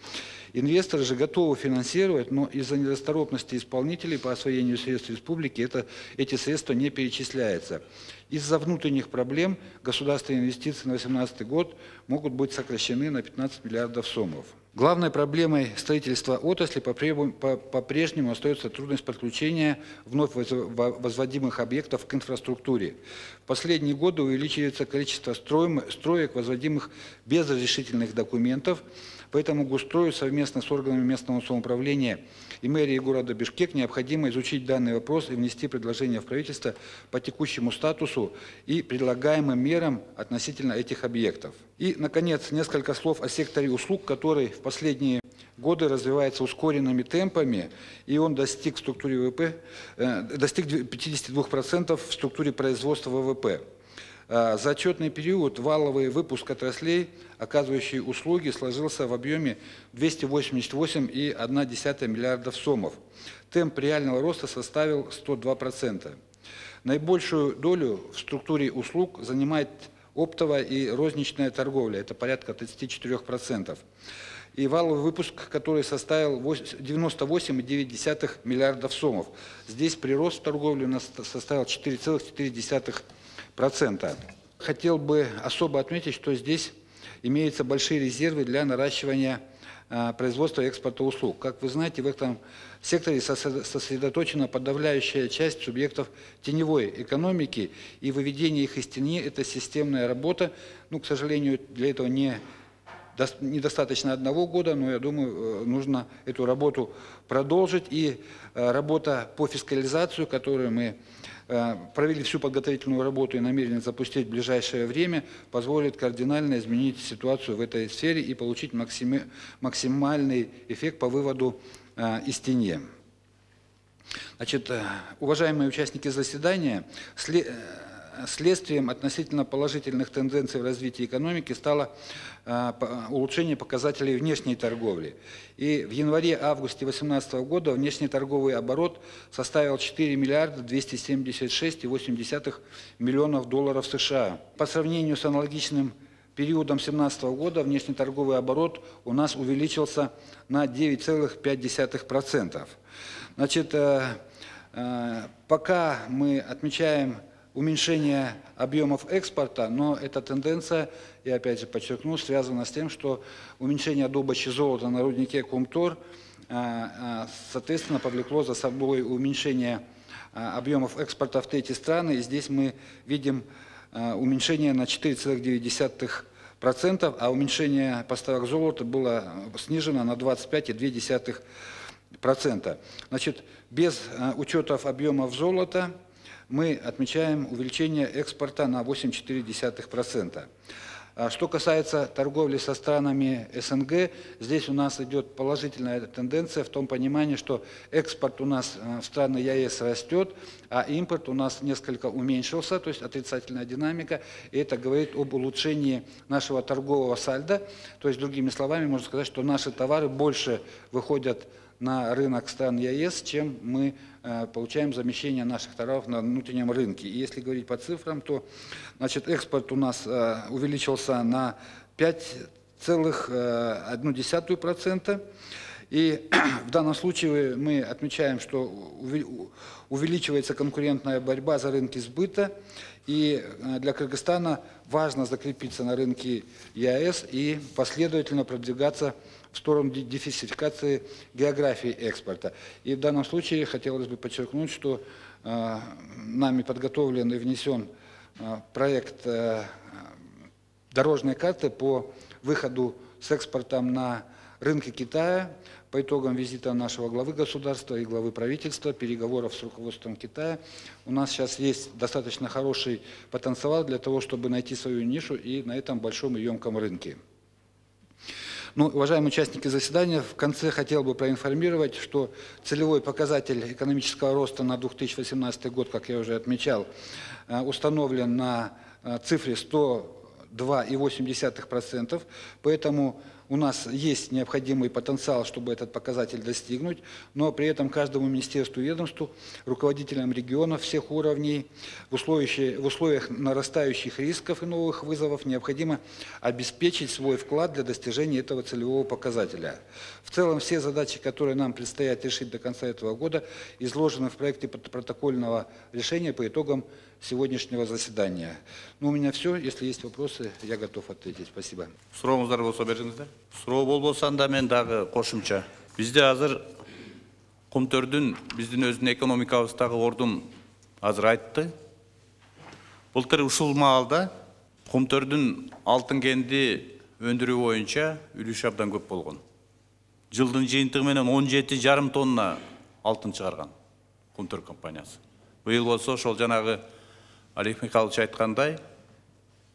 Инвесторы же готовы финансировать, но из-за недосторопности исполнителей по освоению средств республики эти средства не перечисляются. Из-за внутренних проблем государственные инвестиции на 2018 год могут быть сокращены на 15 миллиардов сомов. Главной проблемой строительства отрасли по-прежнему остается трудность подключения вновь возводимых объектов к инфраструктуре. В последние годы увеличивается количество строек, возводимых без разрешительных документов, поэтому Госстрою совместно с органами местного самоуправления и мэрией города Бишкек необходимо изучить данный вопрос и внести предложение в правительство по текущему статусу и предлагаемым мерам относительно этих объектов. И, наконец, несколько слов о секторе услуг, который в последние годы развивается ускоренными темпами, и он достиг в структуре ВВП, достиг 52% в структуре производства ВВП. За отчетный период валовый выпуск отраслей, оказывающие услуги, сложился в объеме 288,1 миллиардов сомов. Темп реального роста составил 102%. Наибольшую долю в структуре услуг занимает оптовая и розничная торговля, это порядка 34%. И валовый выпуск, который составил 98,9 миллиардов сомов. Здесь прирост в торговле у нас составил 4,4%. Хотел бы особо отметить, что здесь имеются большие резервы для наращивания производства и экспорта услуг. Как вы знаете, в этом секторе сосредоточена подавляющая часть субъектов теневой экономики, и выведение их из тени – это системная работа. Ну, к сожалению, для этого недостаточно 1 года, но я думаю, нужно эту работу продолжить. И работа по фискализации, которую мы провели всю подготовительную работу и намерены запустить в ближайшее время, позволит кардинально изменить ситуацию в этой сфере и получить максимальный эффект по выводу из тени. Значит, уважаемые участники заседания, следствием относительно положительных тенденций в развитии экономики стало улучшение показателей внешней торговли. И в январе-августе 2018 года внешний торговый оборот составил 4 миллиарда 276,8 миллионов долларов США. По сравнению с аналогичным периодом 2017 года внешнеторговый оборот у нас увеличился на 9,5%. Значит, пока мы отмечаем уменьшение объемов экспорта, но эта тенденция, я опять же подчеркну, связана с тем, что уменьшение добычи золота на руднике Кумтор, соответственно, повлекло за собой уменьшение объемов экспорта в третьи страны. И здесь мы видим уменьшение на 4,9%, а уменьшение поставок золота было снижено на 25,2%. Значит, без учетов объемов золота мы отмечаем увеличение экспорта на 8,4%. Что касается торговли со странами СНГ, здесь у нас идет положительная тенденция в том понимании, что экспорт у нас в страны ЕС растет, а импорт у нас несколько уменьшился, то есть отрицательная динамика, и это говорит об улучшении нашего торгового сальдо. То есть, другими словами, можно сказать, что наши товары больше выходят на рынок стран ЕС, чем мы получаем замещение наших товаров на внутреннем рынке. И если говорить по цифрам, то значит, экспорт у нас увеличился на 5,1%. И в данном случае мы отмечаем, что увеличивается конкурентная борьба за рынки сбыта. И для Кыргызстана важно закрепиться на рынке ЕАЭС и последовательно продвигаться в сторону диверсификации географии экспорта. И в данном случае хотелось бы подчеркнуть, что нами подготовлен и внесен проект дорожной карты по выходу с экспортом на рынке Китая. По итогам визита нашего главы государства и главы правительства, переговоров с руководством Китая, у нас сейчас есть достаточно хороший потенциал для того, чтобы найти свою нишу и на этом большом и емком рынке. Ну, уважаемые участники заседания, в конце хотел бы проинформировать, что целевой показатель экономического роста на 2018 год, как я уже отмечал, установлен на цифре 102,8%, поэтому у нас есть необходимый потенциал, чтобы этот показатель достигнуть, но при этом каждому министерству и ведомству, руководителям регионов всех уровней в условиях нарастающих рисков и новых вызовов необходимо обеспечить свой вклад для достижения этого целевого показателя. В целом все задачи, которые нам предстоят решить до конца этого года, изложены в проекте протокольного решения по итогам сегодняшнего заседания. Ну, у меня все. Если есть вопросы, я готов ответить. Спасибо. Сурооңуздар болсо бериңиздер. Суроо болбосо анда мен дагы кошумча. Бизде азыр Кумтөрдүн биздин өзүнүн экономикабыздагы ордун азыр айтты. Былтыр ушул маалда Кумтөрдүн алтын кенди өндүрүү боюнча үлүш абдан көп болгон. Жылдын жыйынтыгы менен 17,5 тонна алтын чыгарган Кумтөр компаниясы. Быйыл болсо ошол жанагы Олег Михайлович айткандай,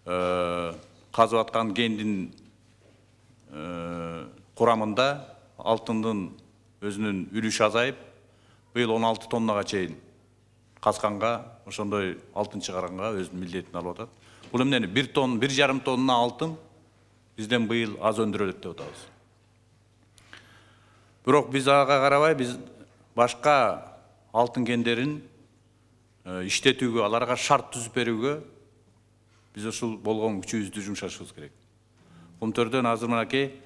казып аткан кендин курамында алтындын өзүнүн үлүшү азайып, быйыл 16 тоннага чейин казганга, ошондой алтын чыгарганга өзүнүн милдетин алып атат. Бул эмнени 1,5 тонна алтын бизден быйыл аз өндүрөлөт деп атабыз. Бирок биз ага карабай, биз башка алтын кендерин иштетүүгө, аларга шарт түзүп берүүгө биз ушул болгон күчүбүздү жумшашыбыз керек. Кумтөрдөн азыр мынакей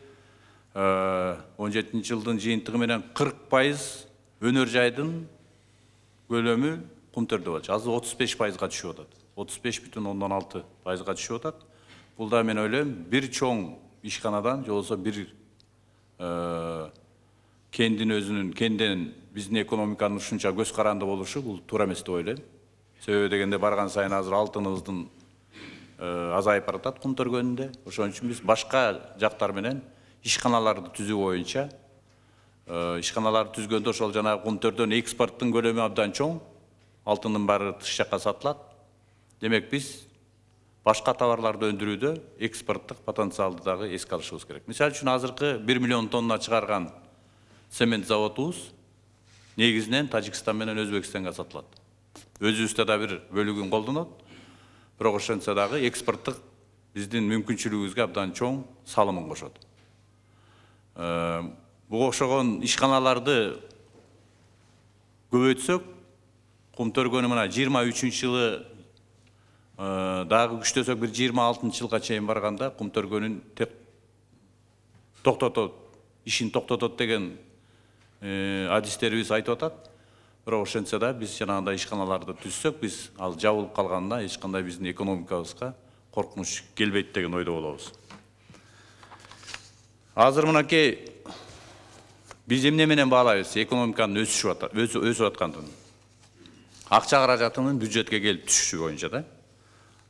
17 жылдын жыйынтыгы менен 40% өнөр жайдын көлөмү Кумтөрдө болчу. Азыр 35%га түшүп атат. 35,6%га түшүп атат. Бул да мен ойлойм, бир чоң ишканадан, же болбосо бир кенден биздин экономиканын ушунча көз каранды болушу бул туура эмес деп ойлойм. Себеби дегенде барган сайын азыр алтыныбыздын азайып баратат Кумтөргөнүндө. Ошон үчүн биз башка жактар менен ишканаларды түзүү боюнча, ишканаларды түзгөндө ошол жана Кумтөрдөн экспорттун көлөмү абдан чоң, алтындын баары тыш жакка сатылат. Демек биз башка товарларды өндүрүүдө экспорттук потенциалды дагы эске алышыбыз керек. Мисалы үчүн азыркы 1 миллион тонна чыгарган цемент заводубуз негизинен Тажикстан менен Өзбекстанга сатылат. Өзүбүздө да бир бөлүгүн колдонот. Бирок ошентсе дагы экспорттук биздин мүмкүнчүлүгүбүзгө абдан чоң салымын кошот. Буга окшогон ишканаларды көбөйтсөк, Кумтөргөнү мына 23-жылы дагы күчтөсөк бир 26 жылга чейин барганда Кумтөргөнүн ишин токтотот деген адистерибиз айтып атат. Бирок ошентсе да биз жанагындай ишканаларды түзсөк, биз ал жабылып калганда эч кандай биздин экономикабызга коркунуч келбейт деген ойдо болобуз. Азыр мынакей биз эмне менен баалайбыз экономиканын өсүп аткандыгын? Акча каражатынын бюджетке келип түшүшү боюнча да.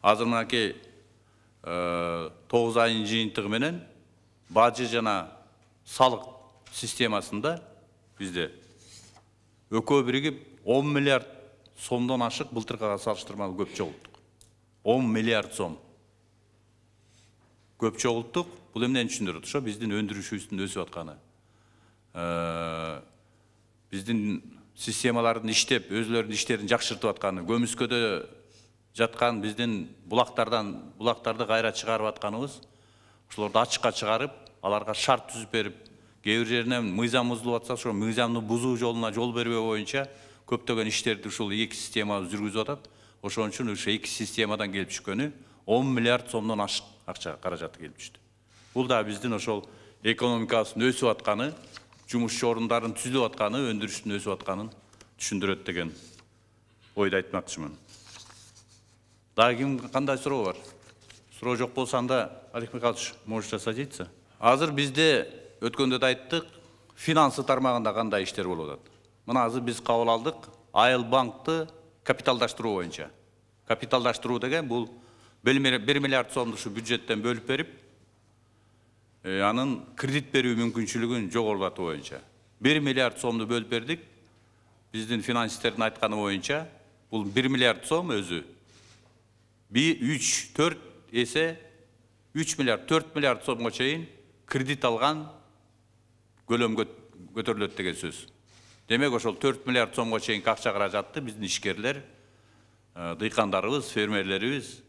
Азыр мынакей 9 айдын жыйынтыгы менен бажы жана салык системасында бизде экөө биригип 10 миллиард сомдон ашык былтыркыга салыштырмалуу көп чогулттук. 10 миллиард сом көп чогулттук. Бул эмнени түшүндүрөт? Ошо биздин өндүрүшүбүздүн өсүп атканы. Биздин системалардын иштеп, өзлөрүнүн иштерин жакшыртып атканы, көмүскөдө жаткан биздин булактарды кайра чыгарып атканыбыз, ошолорду ачыкка чыгарып, аларга шарт түзүп берип, кээ бир жеринен мыйзам бузулуп атса, ошол мыйзамды бузуу жолуна жол бербөө боюнча көптөгөн иштерди ушул эки системабыз жүргүзүп атат. Ошон үчүн ушу эки системадан келип түшкөнү 10 миллиард сомдон ашык акча каражаты келип түштү. Бул да биздин ошол экономикабыздын өсүп атканы, жумушчу орундардын түзүлүп атканы, өндүрүштүн өсүп атканын түшүндүрөт деген ойду айтмакчымын. Дагы ким кандай суроо бар? Суроо жок болсо анда Олег Михайлович можете садиться. Азыр бизде өткөндө да айттык, финансы тармагында кандай иштер болуп атат. Мына азыр биз кабыл алдык Айыл банкты капиталдаштыруу боюнча. Капиталдаштыруу деген бул 1 миллиард сомду ушу бюджеттен бөлүп берип, анын кредит берүү мүмкүнчүлүгүн жогорулатуу боюнча 1 миллиард сомду бөлүп бердик. Биздин финансисттердин айтканы боюнча бул 1 миллиард сом өзү 3-4 эсе 3 миллиард 4 миллиард сомго чейин кредит алган көлөмгө көтөрүлөт деген сөз. Демек ошол 4 миллиард сомго чейин акча каражатты биздин ишкерлер, дыйкандарыбыз, фермерлерибиз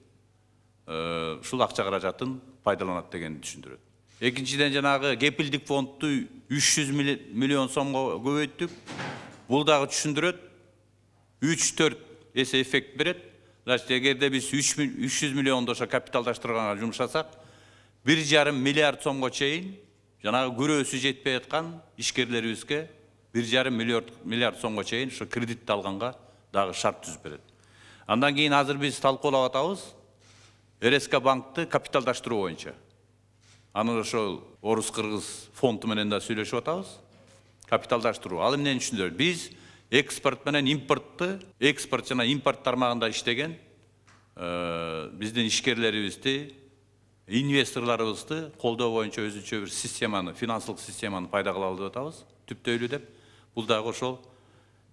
ушул акча каражатын пайдаланат дегенди түшүндүрөт. Экинчиден жанагы кепилдик фондду 300 миллион сомго көбөйттүк. Бул дагы түшүндүрөт. 3-4 эсе эффект берет. Значит, эгерде биз 300 миллионду ошо капиталдаштырганга жумшасак, 1,5 миллиард сомго чейин жанагы көрөөсү жетпей аткан ишкерлерибизге 1,5 миллиард сомго чейин ошо кредитти алганга дагы шарт түзүп берет. Андан кийин азыр биз талкуулап атабыз РСК банкты капиталдаштыруу боюнча. Аны ошол орус-кыргыз фонду менен да сүйлөшүп атабыз. Капиталдаштыруу. Ал эмнени түшүндүрөт? Биз экспорт менен импортты, экспорт жана импорт тармагында иштеген биздин ишкерлерибизди, инвесторлорубузду колдоо боюнча өзүнчө бир системаны, финансылык системаны пайда кылалы деп атабыз. Түптөйлүү деп. Бул дагы ошол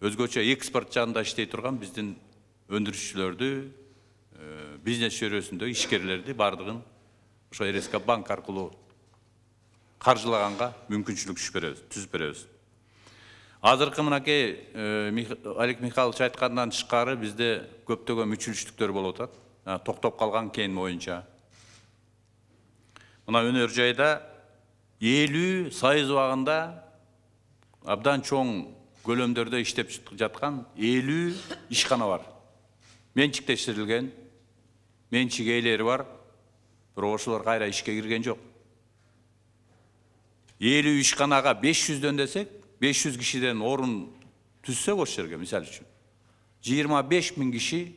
өзгөчө экспорт жагында иштей турган биздин өндүрүшчүлөрдү, бизнес чөйрөсүндөгү ишкерлерди бардыгын ошо РСК банк аркылуу каржылаганга мүмкүнчүлүк түзүп беребиз. Азыркы мынакей Олег Михайлович айткандан тышкары бизде көптөгөн мүчүлүштүктөр болуп атат. Токтоп калган кен боюнча. Мына өнөр жайда 50 сайыз убагында абдан чоң көлөмдөрдө иштеп жаткан 50 ишкана бар. Менчиктештирилген, менчик ээлери бар. Бирок ошолор кайра ишке кирген жок. 50 ишканага 500дөн десек, 500 кишиден орун түзсөк ошол жерге, мисалы үчүн 25 000 киши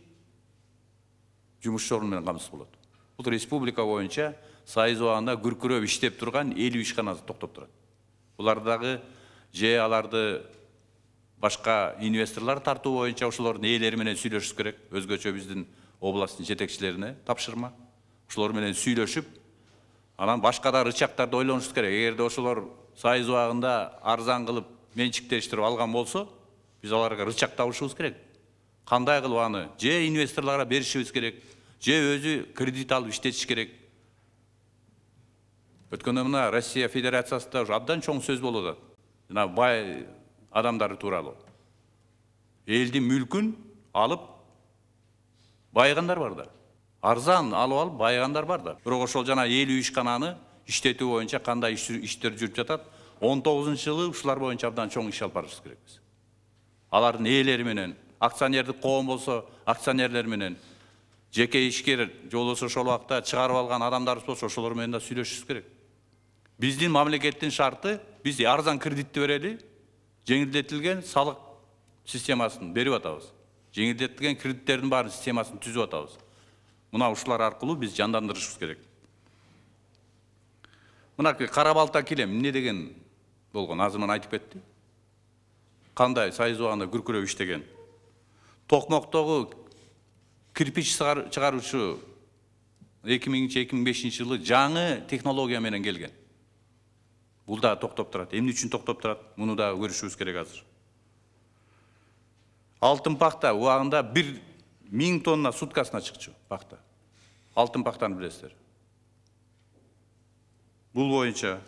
жумуш орну менен камсыз болот. Бул республика боюнча сайыз убагында күркүрөп иштеп турган 50 ишканасы токтоп турат. Булардагы же аларды башка инвесторлор тартуу боюнча ошолордун ээлери менен сүйлөшүш керек. Өзгөчө биздин областтын жетекчилерине тапшырма. Ошолор менен сүйлөшүп, анан башка да рычагтарды ойлонуш керек. Эгерде ошолор сайыз убагында арзан кылып менчиктештирип алган болсо, биз аларга рычаг табышыбыз керек. Кандай кылып аны же инвесторлорго беришибиз керек, же өзү кредит алып иштетиш керек. Өткөндө мына Россия Федерациясында уже абдан чоң сөз болуп атат. Жана бай адамдары тууралуу. Элдин мүлкүн алып байыгандар бар да. Арзан алып байыгандар бар да. Бирок ошол жана 50 ишкананы иштетүү боюнча кандай иштер жүрүп жатат? 19-жылы ушулар боюнча абдан чоң иш алып барышыбыз керекпиз. Алардын ээлери менен, акционердик коом болсо, акционерлер менен, жеке ишкер же болбосо ошол убакта чыгарып алган адамдарыбыз болсо, ошолор менен да сүйлөшүшүбүз керек. Биздин мамлекеттин шарты, биз арзан кредитти берели, жеңилдетилген салык системасын берип атабыз. Жеңилдетилген кредиттердин баарын системасын түзүп атабыз. Мына ушулар аркылуу биз жандандырышыбыз керек. Мына кара балта килем эмне деген болгон? Азыр мына айтып кетти. Кандай сайыз убагында күркүрөп иштеген. Токмоктогу кирпич чыгаруучу 2000-2005 жылы жаңы технология менен келген. Бул да токтоп турат. Эмне үчүн токтоп турат? Муну да көрүшүбүз керек азыр. Алтын пахта убагында 1000 тонна суткасына чыкчу пахта. Алтын пахтаны билесиздер. Бул боюнча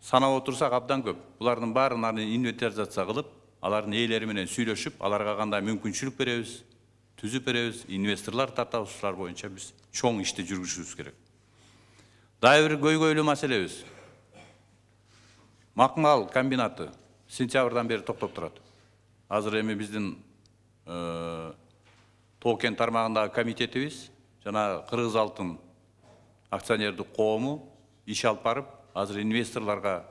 санап отурсак абдан көп. Булардын баарын инвентаризация кылып, алардын ээлери менен сүйлөшүп, аларга кандай мүмкүнчүлүк беребиз, түзүп беребиз, инвесторлор тартабыз, ушулар боюнча биз чоң ишти жүргүзүшүбүз керек. Дагы бир көйгөйлүү маселебиз. Макмал комбинаты сентябрдан бери токтоп турат. Азыр эми биздин Тоо-кен тармагындагы комитетибиз жана Кыргыз алтын акционердик коому иш алып барып, азыр инвесторлорго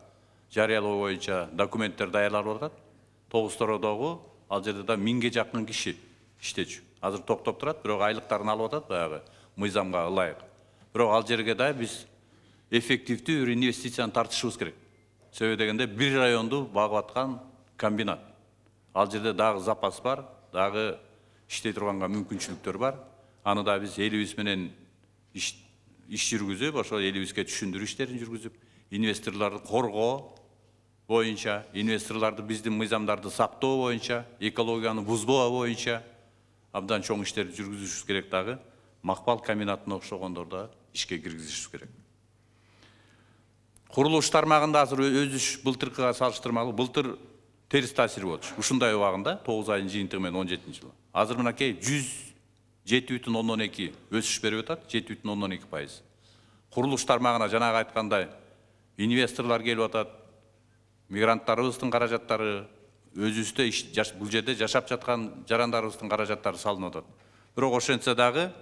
жарыялоо боюнча документтер даярдалып атат. Тогуз-Тородогу ал жерде да 1000ге жакын киши иштечү. Азыр токтоп турат, бирок айлыктарын алып атат баягы мыйзамга ылайык. Бирок ал жерге да биз эффективдүү бир инвестицияны тартышыбыз керек. Себеби дегенде бир районду багып аткан комбинат. Ал жерде дагы запас бар, дагы иштей турганга мүмкүнчүлүктөр бар. Аны да биз элибиз менен иш жүргүзүп, ошо элибизге түшүндүрүү иштерин жүргүзүп, инвесторлорду коргоо боюнча, инвесторлорду биздин мыйзамдарды сактоо боюнча, экологияны бузбоо боюнча абдан чоң иштерди жүргүзүшүбүз керек. Дагы макбал комбинатына окшогондорду ишке киргизишибиз керек. Курулуш тармагында азыр өзүш былтыркыга салыштырмалуу, былтыр терс таасир болчу. Ушундай убагында 9 айдын жыйынтыгы менен 17 жылы. Азыр мынакей 107,2 өсүш берип атат, 7,2%. Курулуш тармагына жанагы айткандай инвесторлор келип атат, мигранттарыбыздын каражаттары, өзүбүздө бул жерде жашап жаткан жарандарыбыздын каражаттары салынып атат. Бирок ошентсе дагы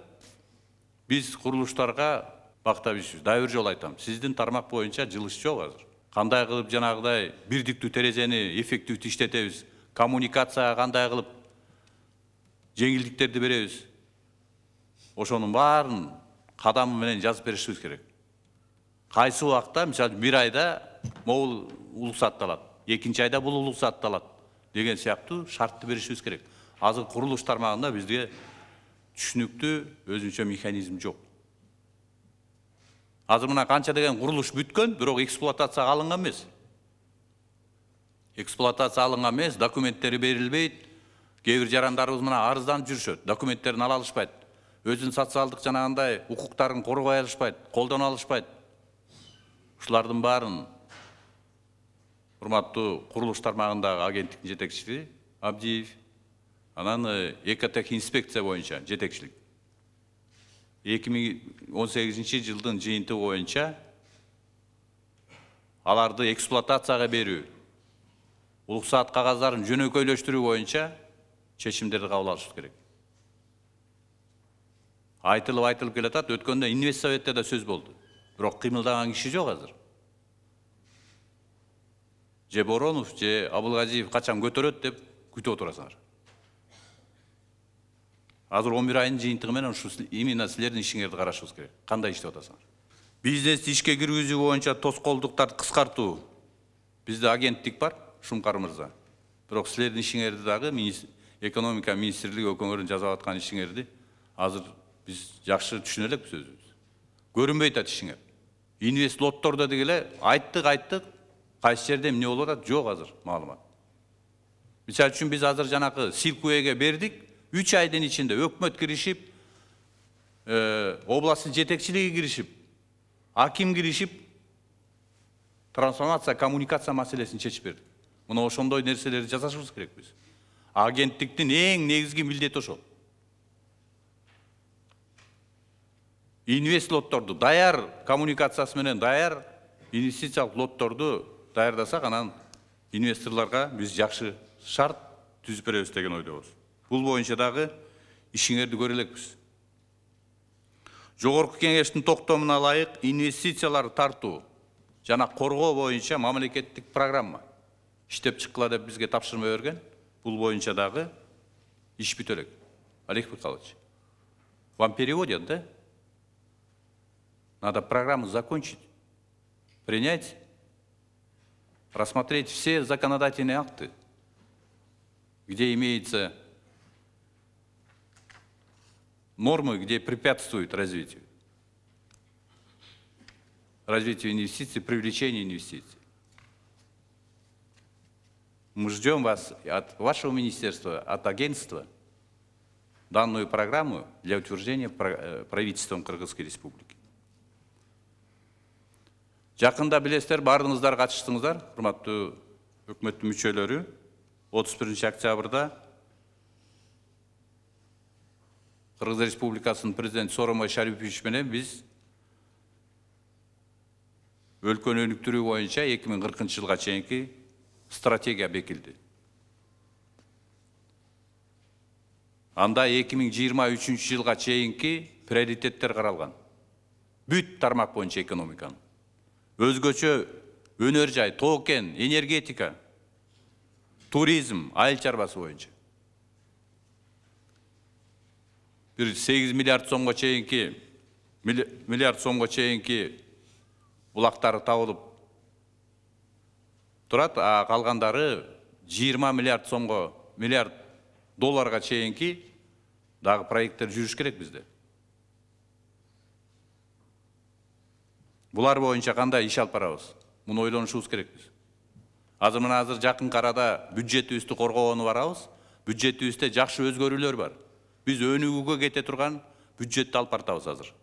биз курулуштарга бакта бишибиз. Дагы бир жолу айтам, сиздин тармак боюнча жылыш жок азыр. Кандай кылып жанагыдай бирдиктүү терезени эффективдүү иштетебиз, коммуникацияга кандай кылып жеңилдиктерди беребиз. Ошонун баарын кадамы менен жазып беришибиз керек. Кайсы убакта, мисалы, бир айда могул улук сатталат, экинчи айда бул улук сатталат деген сыяктуу шартты беришибиз керек. Азыр курулуш тармагында бизге түшүнүктүү өзүнчө механизм жок. Азыр мына канча деген курулуш бүткөн, бирок эксплуатацияга алынган эмес. Эксплуатация алынган эмес, документтери берилбейт. Кээ бир жарандарыбыз мына арызданып жүрүшөт, документтерин ала алышпайт. Өзүнүн социалдык жанагындай укуктарын коргой алышпайт, колдоно алышпайт. Ушулардын баарын урматтуу курулуш тармагындагы агенттиктин жетекчиси Абдиев, анан экотех инспекция боюнча жетекчилик 2018 жылдын жыйынтыгы боюнча аларды эксплуатацияга берүү, уруксаат кагаздарын жөнөкөйлөштүрүү боюнча чечимдерди кабыл алышыбыз керек. Айтылып келатат, өткөндө инвестсоветте да сөз болду. Бирок кыймылдаган киши жок азыр. Же Боронов, же Абылгазиев качан көтөрөт деп күтүп отурасыңар. Азыр 11 айдын жыйынтыгы менен ушу именно силердин ишиңерди карашыбыз керек. Кандай иштеп атасыңар? Бизнести ишке киргизүү боюнча тоскоолдуктарды кыскартуу. Бизде агенттик бар, Шумкар мырза. Бирок силердин ишиңерди дагы экономика министрлиги өкмөрүн жасап аткан ишиңерди азыр биз жакшы түшүнө элекпиз өзүбүз. Көрүнбөй атат ишиңер. Инвест лоттордо дегеле айттык, кайсы жерде эмне болуп атат жок азыр маалымат. Мисалы үчүн биз азыр жанакы Силкуэге бердик, 3 айдын ичинде өкмөт киришип, областтын жетекчилиги киришип, аким киришип, трансформация, коммуникация маселесин чечип берди. Мына ошондой нерселерди жасашыбыз керек биз. Агенттиктин эң негизги милдети ошол. Инвест лотторду даяр коммуникациясы менен даяр инвестициялык лотторду даярдасак, анан инвесторлорго биз жакшы шарт түзүп беребиз деген ойдобуз. Бул боюнча дагы ишиңерди көрө элекпиз. Жогорку кеңештин токтомуна ылайык инвестицияларды тартуу жана коргоо боюнча мамлекеттик программа иштеп чыккыла деп бизге тапшырма берген. Бул боюнча дагы иш бүтө элек. Олег Михайлович, вам переводят, да? Надо программу закончить, принять, рассмотреть все законодательные акты, где имеются нормы, где препятствуют развитию инвестиций, привлечению инвестиций. Мы ждем вас от вашего министерства, от агентства, данную программу для утверждения правительством Кыргызской Республики. Жакында билесиздер, бардыңыздар катыштыңыздар, урматтуу өкмөттүн мүчөлөрү, 31 октябрда Кыргыз Республикасынын президенти Сооронбай Шарипович менен биз өлкөнү өнүктүрүү боюнча 2040 жылга чейинки стратегия бекилди. Анда 2023 жылга чейинки приоритеттер каралган. Бүт тармак боюнча экономиканы. Өзгөчө өнөр жай, тоо кен, энергетика, туризм, айыл чарбасы боюнча. 8 миллиард сомго чейинки булактары табылып турат, а калгандары 20 миллиард долларга чейинки дагы проекттер жүрүш керек бизде. Булар боюнча кандай иш алып барабыз? Муну ойлонушубуз керекпиз. Азыр жакын арада бюджетибизди коргоону барабыз. Бюджетибизде жакшы өзгөрүүлөр бар. Биз өнүгүүгө кете турган бюджетти алып бартабыз азыр.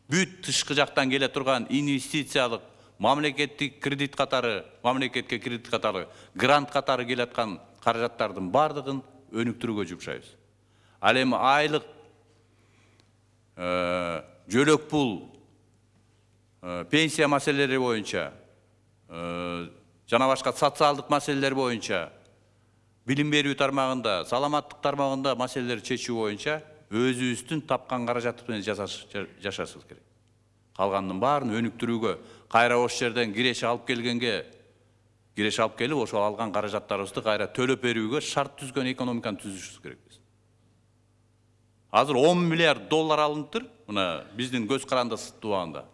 Бүт тышкы жактан келе турган инвестициялык, мамлекеттик кредит катары, мамлекетке кредит катары, грант катары келе аткан каражаттардын бардыгын өнүктүрүүгө жумшайбыз. Ал эми айлык жөлөк пул, пенсия маселелери боюнча, жана башка социалдык маселелер боюнча, билим берүү тармагында, саламаттык тармагында маселелерди чечүү боюнча өзүбүздүн тапкан каражатыбыз менен жашашыбыз керек. Калгандын баарын өнүктүрүүгө, кайра ошол жерден киреше алып келгенге, киреше алып келип, ошол алган каражаттарыбызды кайра төлөп берүүгө шарт түзгөн экономиканы түзүшүбүз керекпиз. Азыр 10 миллиард доллар алыныптыр, мына биздин көз каранды убагында.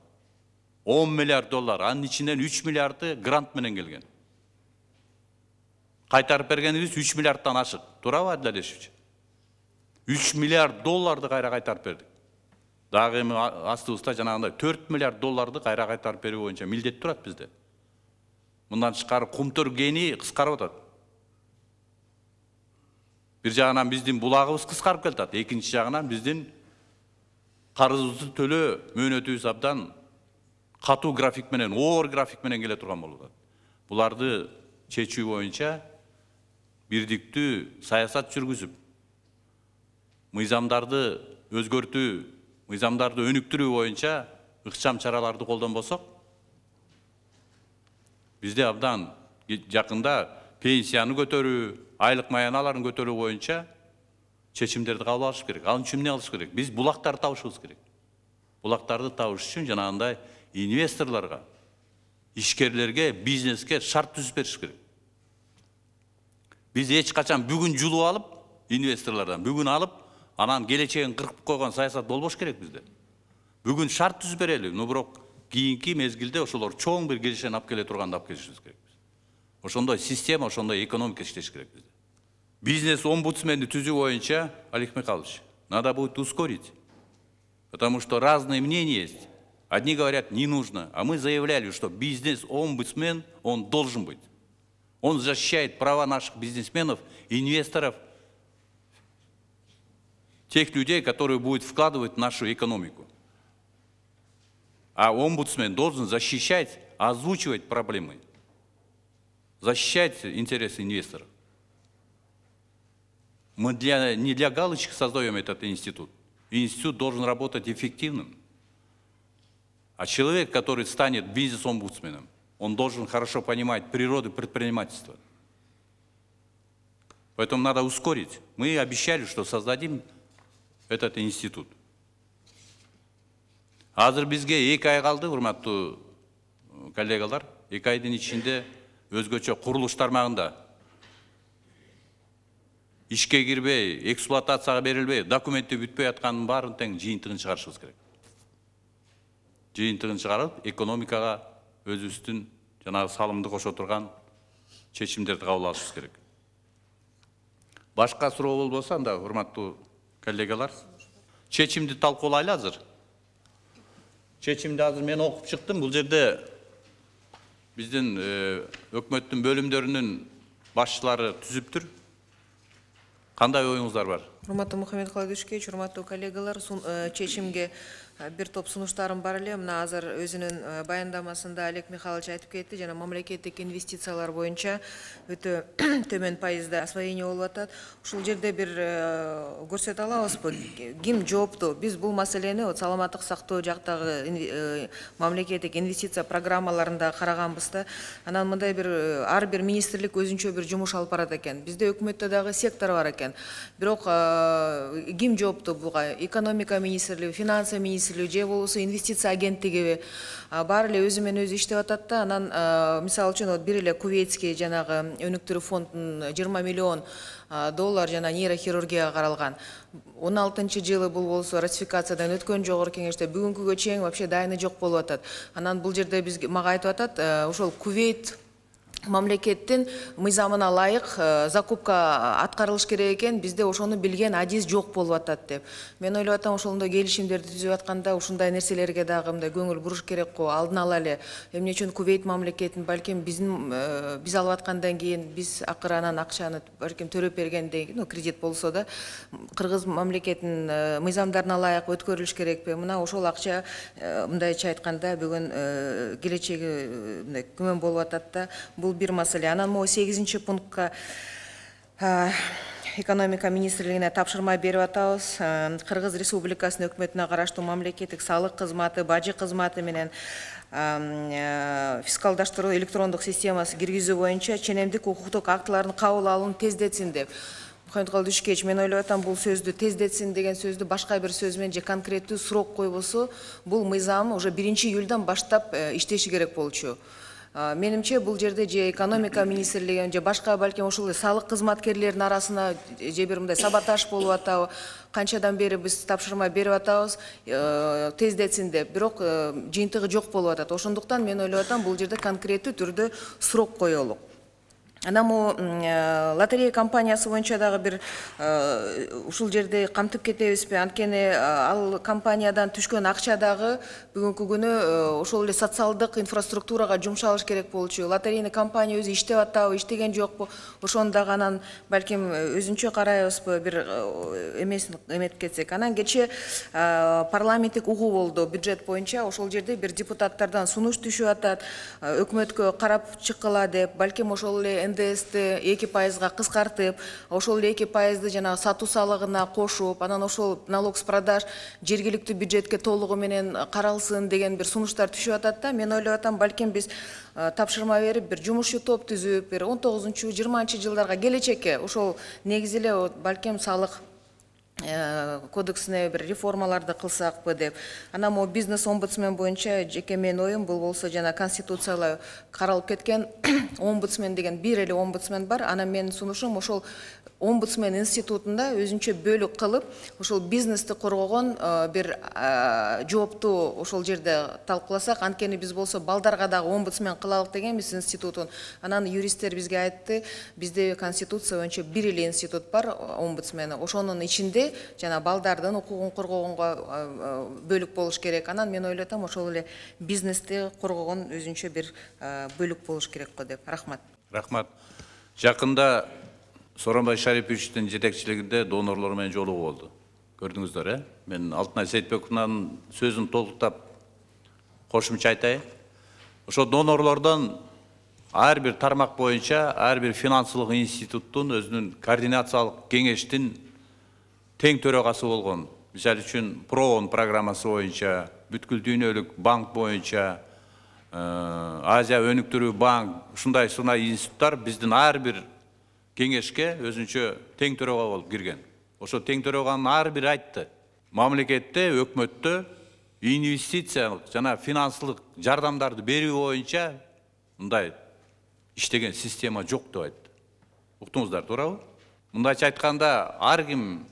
10 миллиард доллар, анын ичинен 3 миллиарды грант менен келген. Кайтарып бергенибиз 3 миллиардтан ашык. Туурабы Адил Алишевич? 3 миллиард долларды кайра кайтарып бердик. Дагы эми астыбызда жанагындай 4 миллиард долларды кайра кайтарып берүү боюнча милдет турат бизде. Мындан тышкары кумтөр кени кыскарып атат. Бир жагынан биздин булагыбыз кыскарып келатат, экинчи жагынан биздин карызыбызды төлөө мөөнөтүбүз абдан катуу график менен, оор график менен келе турган болуп атат. Буларды чечүү боюнча бирдиктүү саясат жүргүзүп, мыйзамдарды өзгөртүү, мыйзамдарды өнүктүрүү боюнча ыкчам чараларды колдонбосок, бизде абдан жакында пенсияны көтөрүү, айлык маяналарын көтөрүү боюнча чечимдерди кабыл алыш керек. Ал үчүн эмне кылыш керек? Биз булактарды табышыбыз керек. Булактарды табыш үчүн жанагындай инвесторлорго, ишкерлерге, бизнеске шарт түзүп бериш керек. Биз эч качан бүгүн жулуп алып, инвесторлордон бүгүн алып, анан келечегин кыркып койгон саясат болбош керек бизде. Бүгүн шарт түзүп берели, бирок кийинки мезгилде ошолор чоң бир келишени алып келе турганды алып келишибиз керек. Ошондой система, ошондой экономика иштеш керек бизде. Бизнес омбудсменди түзүү боюнча, Олег Михайлович, надо будет ускорить, потому что разные мнения есть. Одни говорят, не нужно, а мы заявляли, что бизнес-омбудсмен, он должен быть. Он защищает права наших бизнесменов, инвесторов, тех людей, которые будут вкладывать в нашу экономику. А омбудсмен должен защищать, озвучивать проблемы, защищать интересы инвесторов. Мы не для галочки создаем этот институт. Институт должен работать эффективным. А человек, который станет бизнес-омбудсменом, он должен хорошо понимать природу предпринимательства. Поэтому надо ускорить. Мы обещали, что создадим этот институт. Азыр бизге 2 ай калды, урматтуу коллегалар. 2 айдын ичинде өзгөчө курулуш тармагында ишке кирбей, эксплуатацияга берилбей, документи бүтпөй атканын баарын тең жыйынтыгын чыгарышыбыз керек. Жыйынтыгын чыгарып, экономикага өзүбүздүн жанагы салымды кошо турган чечимдерди кабыл алышыбыз керек. Башка суроо болбосо анда, урматтуу коллегалар, чечимди талкуулайлы азыр. Чечимди азыр мен окуп чыктым. Бул жерде биздин өкмөттүн бөлүмдөрүнүн башчылары түзүптүр. Кандай оюңуздар бар? Урматтуу Мухаммед Калыдышевич, урматтуу коллегалар, чечимге бир топ сунуштарым бар эле. Мына азыр өзүнүн баяндамасында Олег Михайлович айтып кетти, жана мамлекеттик инвестициялар боюнча өтө төмөн пайызда освоение болуп атат. Ушул жерде бир көрсөтө алабызбы? Ким жооптуу? Биз бул маселени саламаттык сактоо жактагы мамлекеттик инвестиция программаларында караганбыз да. Анан мындай бир ар бир министрлик өзүнчө бир жумуш алып барат экен. Бизде өкмөттө дагы сектор бар экен. Бирок ким жооптуу буга? Экономика министрлиги, финансы министрлиги, же болбосо инвестиция агенттиги баары эле өзү менен өзү иштеп атат да. Анан мисалы үчүн бир эле Кувейтский жанагы өнүктүрүү фондунун 20 миллион доллар жана нейрохирургияга каралган. 16-жылы бул болсо ратификациядан өткөн жогорку кеңеште бүгүнкүгө чейин вообще дайыны жок болуп атат. Анан бул жерде мага айтып атат, ошол Кувейт мамлекеттин мыйзамына ылайык закупка аткарылыш керек экен, бизде ошону билген адис жок болуп атат деп. Мен ойлоп атам, ошондой келишимдерди түзүп атканда ушундай нерселерге дагы мындай көңүл буруш керек го. Алдын ала эле эмне үчүн Кувейт мамлекетин балким биз алып аткандан кийин, биз акыры анан акчаны балким төрөп бергенден кийин, кредит болсо да, Кыргыз мамлекетинин мыйзамдарына ылайык өткөрүлүш керекпи? Мына ошол акча мындайча айтканда бүгүн келечеги мындай күмөн болуп атат да. Бул бир маселе. Анан могу 8-чи пунктка экономика министрлигине тапшырма берип атабыз. Кыргыз Республикасынын өкмөтүнө караштуу мамлекеттик салык кызматы, бажы кызматы менен фискалдаштыруу электрондук системасы киргизүү боюнча ченемдик укуктук актылардын кабыл алууну тездетсин деп. Мухаммед Душкевич, мен ойлоп атам, бул сөздү тездетсин деген сөздү башка бир сөз менен же конкреттүү срок койбосо, бул мыйзам уже 1-июлдан баштап иштеши керек болчу. Менимче бул жерде же экономика министрлиги же башка балким ошол салык кызматкерлеринин арасына же бир мындай саботаж болуп атабы, канчадан бери биз тапшырма берип атабыз, тездетсин деп. Бирок жыйынтыгы жок болуп атат. Ошондуктан мен ойлоп атам, бул жерде конкреттүү түрдө срок коелу. Анан лотерея компаниясы боюнча дагы бир ушул жерде камтып кетебизби? Анткени ал компаниядан түшкөн акча дагы бүгүнкү күнү ошол эле социалдык инфраструктурага жумшалыш керек болчу. Лотерейный компания өзү иштеп атабы, иштеген жокпу? Ошону дагы анан балким өзүнчө карайбызбы, бир эмесин эметип кетсек. Анан кечээ парламенттик угуу болду бюджет боюнча. Ошол жерде бир депутаттардан сунуш түшүп атат, өкмөткө карап чыккыла деп. Балким ошол эле НДСти 2%-га кыскартып, ошол 2%-ды жана сатуу салыгына кошуп, анан ошол налог с продаж жергиликтүү бюджетке толугу менен каралсын деген бир сунуштар түшүп атат да. Мен ойлоп атам, балким биз тапшырма берип, бир жумушчу топ түзүп, бир 19-20 жылдарга келечекке ошол негизи эле балким салык кодексине бир реформаларды кылсакпы деп. Анан могу бизнес омбудсмен боюнча жеке менин оюм, бул болсо жана конституцияла каралып кеткен омбудсмен деген бир эле омбудсмен бар. Анан менин сунушум ошол омбудсмен институтунда өзүнчө бөлүк кылып, ошол бизнести коргогон бир жоопту ошол жерде талкууласак, анткени биз болсо балдарга дагы омбудсмен кылалык дегенбиз институтун. Анан юристтер бизге айтты, бизде конституция боюнча бир эле институт бар, омбудсмени. Ошонун ичинде жана балдардын укугун коргогонго бөлүк болуш керек. Анан мен ойлоп атам, ошол эле бизнести коргогон өзүнчө бир бөлүк болуш керек го деп. Рахмат. Рахмат. Жакында Сооронбай Шариповичтин жетекчилигинде донорлор менен жолугуу болду. Көрдүңүздөр, Мен Алтынай Сейитбековнун сөзүн толуктап кошумча айтайын. Ошо донорлордон ар бир тармак боюнча, ар бир финансылык институттун өзүнүн координациялык кеңештин тең төрагасы болгон. Мисалы үчүн ПРООН программасы боюнча, бүткүл дүйнөлүк банк боюнча, Азия өнүктүрүү банк, ушундай институттар биздин ар бир кеңешке өзүнчө тең төрага болуп кирген. Ошо тең төраганын ар бир айтты. Мамлекетте, өкмөттө инвестициялык жана финансылык жардамдарды берүү боюнча мындай иштеген система жок деп айтты. Уктуңуздар, туурабы? Мындайча айтканда, ар ким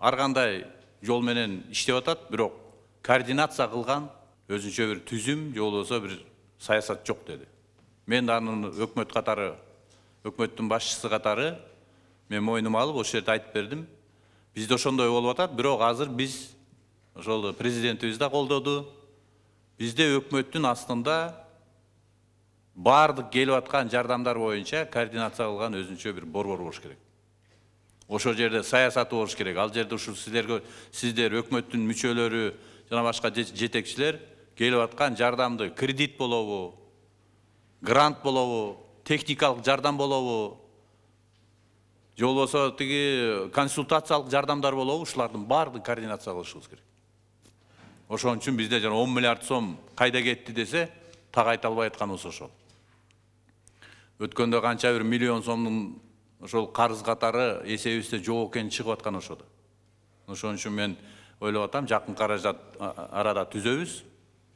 ар кандай жол менен иштеп атат, бирок координация кылган өзүнчө бир түзүм же болбосо бир саясат жок деди. Мен анын өкмөт катары, өкмөттүн башчысы катары мен мойнума алып ошол жерде айтып бердим. Бизде ошондой болуп атат, бирок азыр биз ошол президентибиз да колдоду. Бизде өкмөттүн астында баардык келип аткан жардамдар боюнча координация кылган өзүнчө бир борбор болуш керек. Ошол жерде саясаты болуш керек. Ал жерде ушул сиздер өкмөттүн мүчөлөрү жана башка жетекчилер келип аткан жардамды кредит болобу, грант болобу, техникалык жардам болобу, же болбосо тиги консультациялык жардамдар болобу, ушулардын баардыгын координация кылышыбыз керек. Ошон үчүн бизде жана 10 миллиард сом кайда кетти десе, так айта албай атканыбыз ошол. Өткөндө канча бир миллион сомдун ошол карыз катары эсебибизде жок экени чыгып аткан ошодо. Ошон үчүн мен ойлоп атам, жакын арада түзөбүз,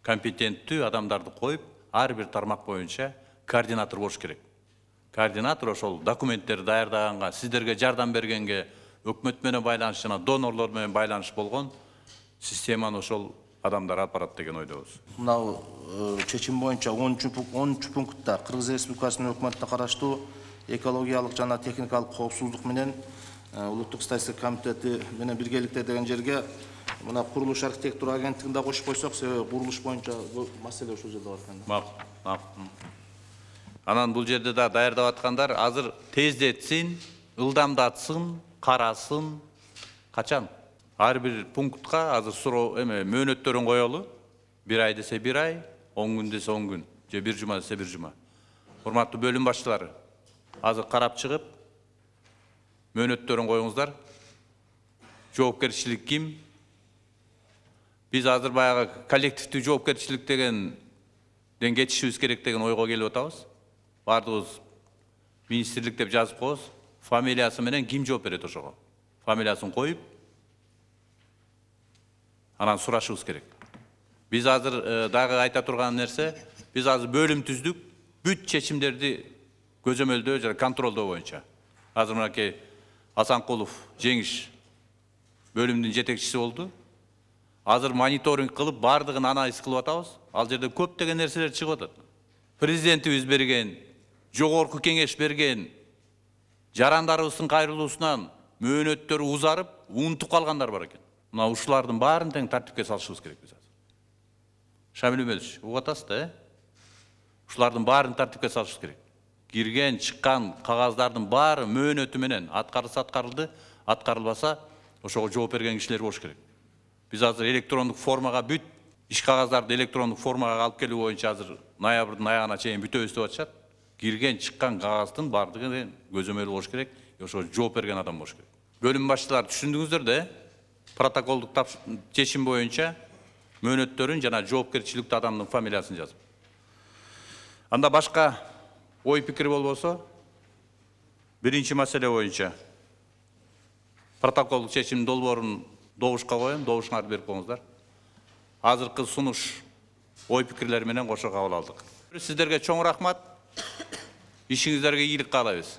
компетенттүү адамдарды коюп, ар бир тармак боюнча координатор болуш керек. Координатор ошол документтерди даярдаганга, сиздерге жардам бергенге, өкмөт менен байланыш жана донорлор менен байланыш болгон системаны ошол адамдар алып барат деген ойдобуз. Мынау чечим боюнча 13 пунктта Кыргыз Республикасынын өкмөтүнө караштуу экологиялык жана техникалык коопсуздук менен улуттук статистика комитети менен биргеликте деген жерге мына курулуш архитектура агенттигин да кошуп койсок, себеби курулуш боюнча маселе ушул жерде бар экен. Макул. Анан бул жерде да даярдап аткандар азыр тездетсин, ылдамдатсын, карасын. Качан? Ар бир пунктка азыр суроо мөөнөттөрүн коелу. 1 ай десе 1 ай, 10 күн десе 10 күн, же 1 жума десе 1 жума. Урматтуу бөлүм башчылары, азыр карап чыгып, мөөнөттөрүн коюңуздар. Жоопкерчилик ким? Биз азыр баягы коллективдүү жоопкерчилик дегенден кетишибиз керек деген ойго келип атабыз. Бардыгыбыз министрлик деп жазып коебуз. Фамилиясы менен ким жооп берет ошого? Фамилиясын коюп, анан сурашыбыз керек. Биз азыр дагы айта турган нерсе, биз азыр бөлүм түздүк, бүт чечимдерди көзөмөлдөө жана контролдоо боюнча. Азыр мынакей Асанкулов Жеңиш бөлүмдүн жетекчиси болду. Азыр мониторинг кылып, бардыгын анализ кылып атабыз. Ал жерде көптөгөн нерселер чыгып атат. Президентибиз берген, жогорку кеңеш берген, жарандарыбыздын кайрылуусунан мөөнөттөрү узарып, унутуп калгандар бар экен. Мына ушулардын баарын тең тартипке салышыбыз керек биз азыр. Шамил Өмедович, угуп атасыз да, ушулардын баарын тартипке салышыбыз керек. Кирген, чыккан кагаздардын баары мөөнөтү менен аткарылса аткарылды, аткарылбаса ошого жооп берген кишилер болуш керек. Биз азыр электрондук формага бүт иш кагаздарды электрондук формага алып келүү боюнча азыр ноябрдын аягына чейин бүтөбүз деп атышат. Кирген, чыккан кагаздын бардыгы көзөмөл болуш керек, ошого жооп берген адам болуш керек. Бөлүм башчылары түшүндүңүздөр да, протоколдук чечим боюнча мөөнөттөрүн жана жоопкерчиликтүү адамдын фамилиясын жазып. Анда башка ой пикир болбосо, биринчи маселе боюнча протоколдук чечимдин долбоорун добушка коем, добушуңарды берип коюңуздар. Азыркы сунуш ой пикирлер менен кошо кабыл алдык. Сиздерге чоң рахмат. Ишиңиздерге ийгилик каалайбыз.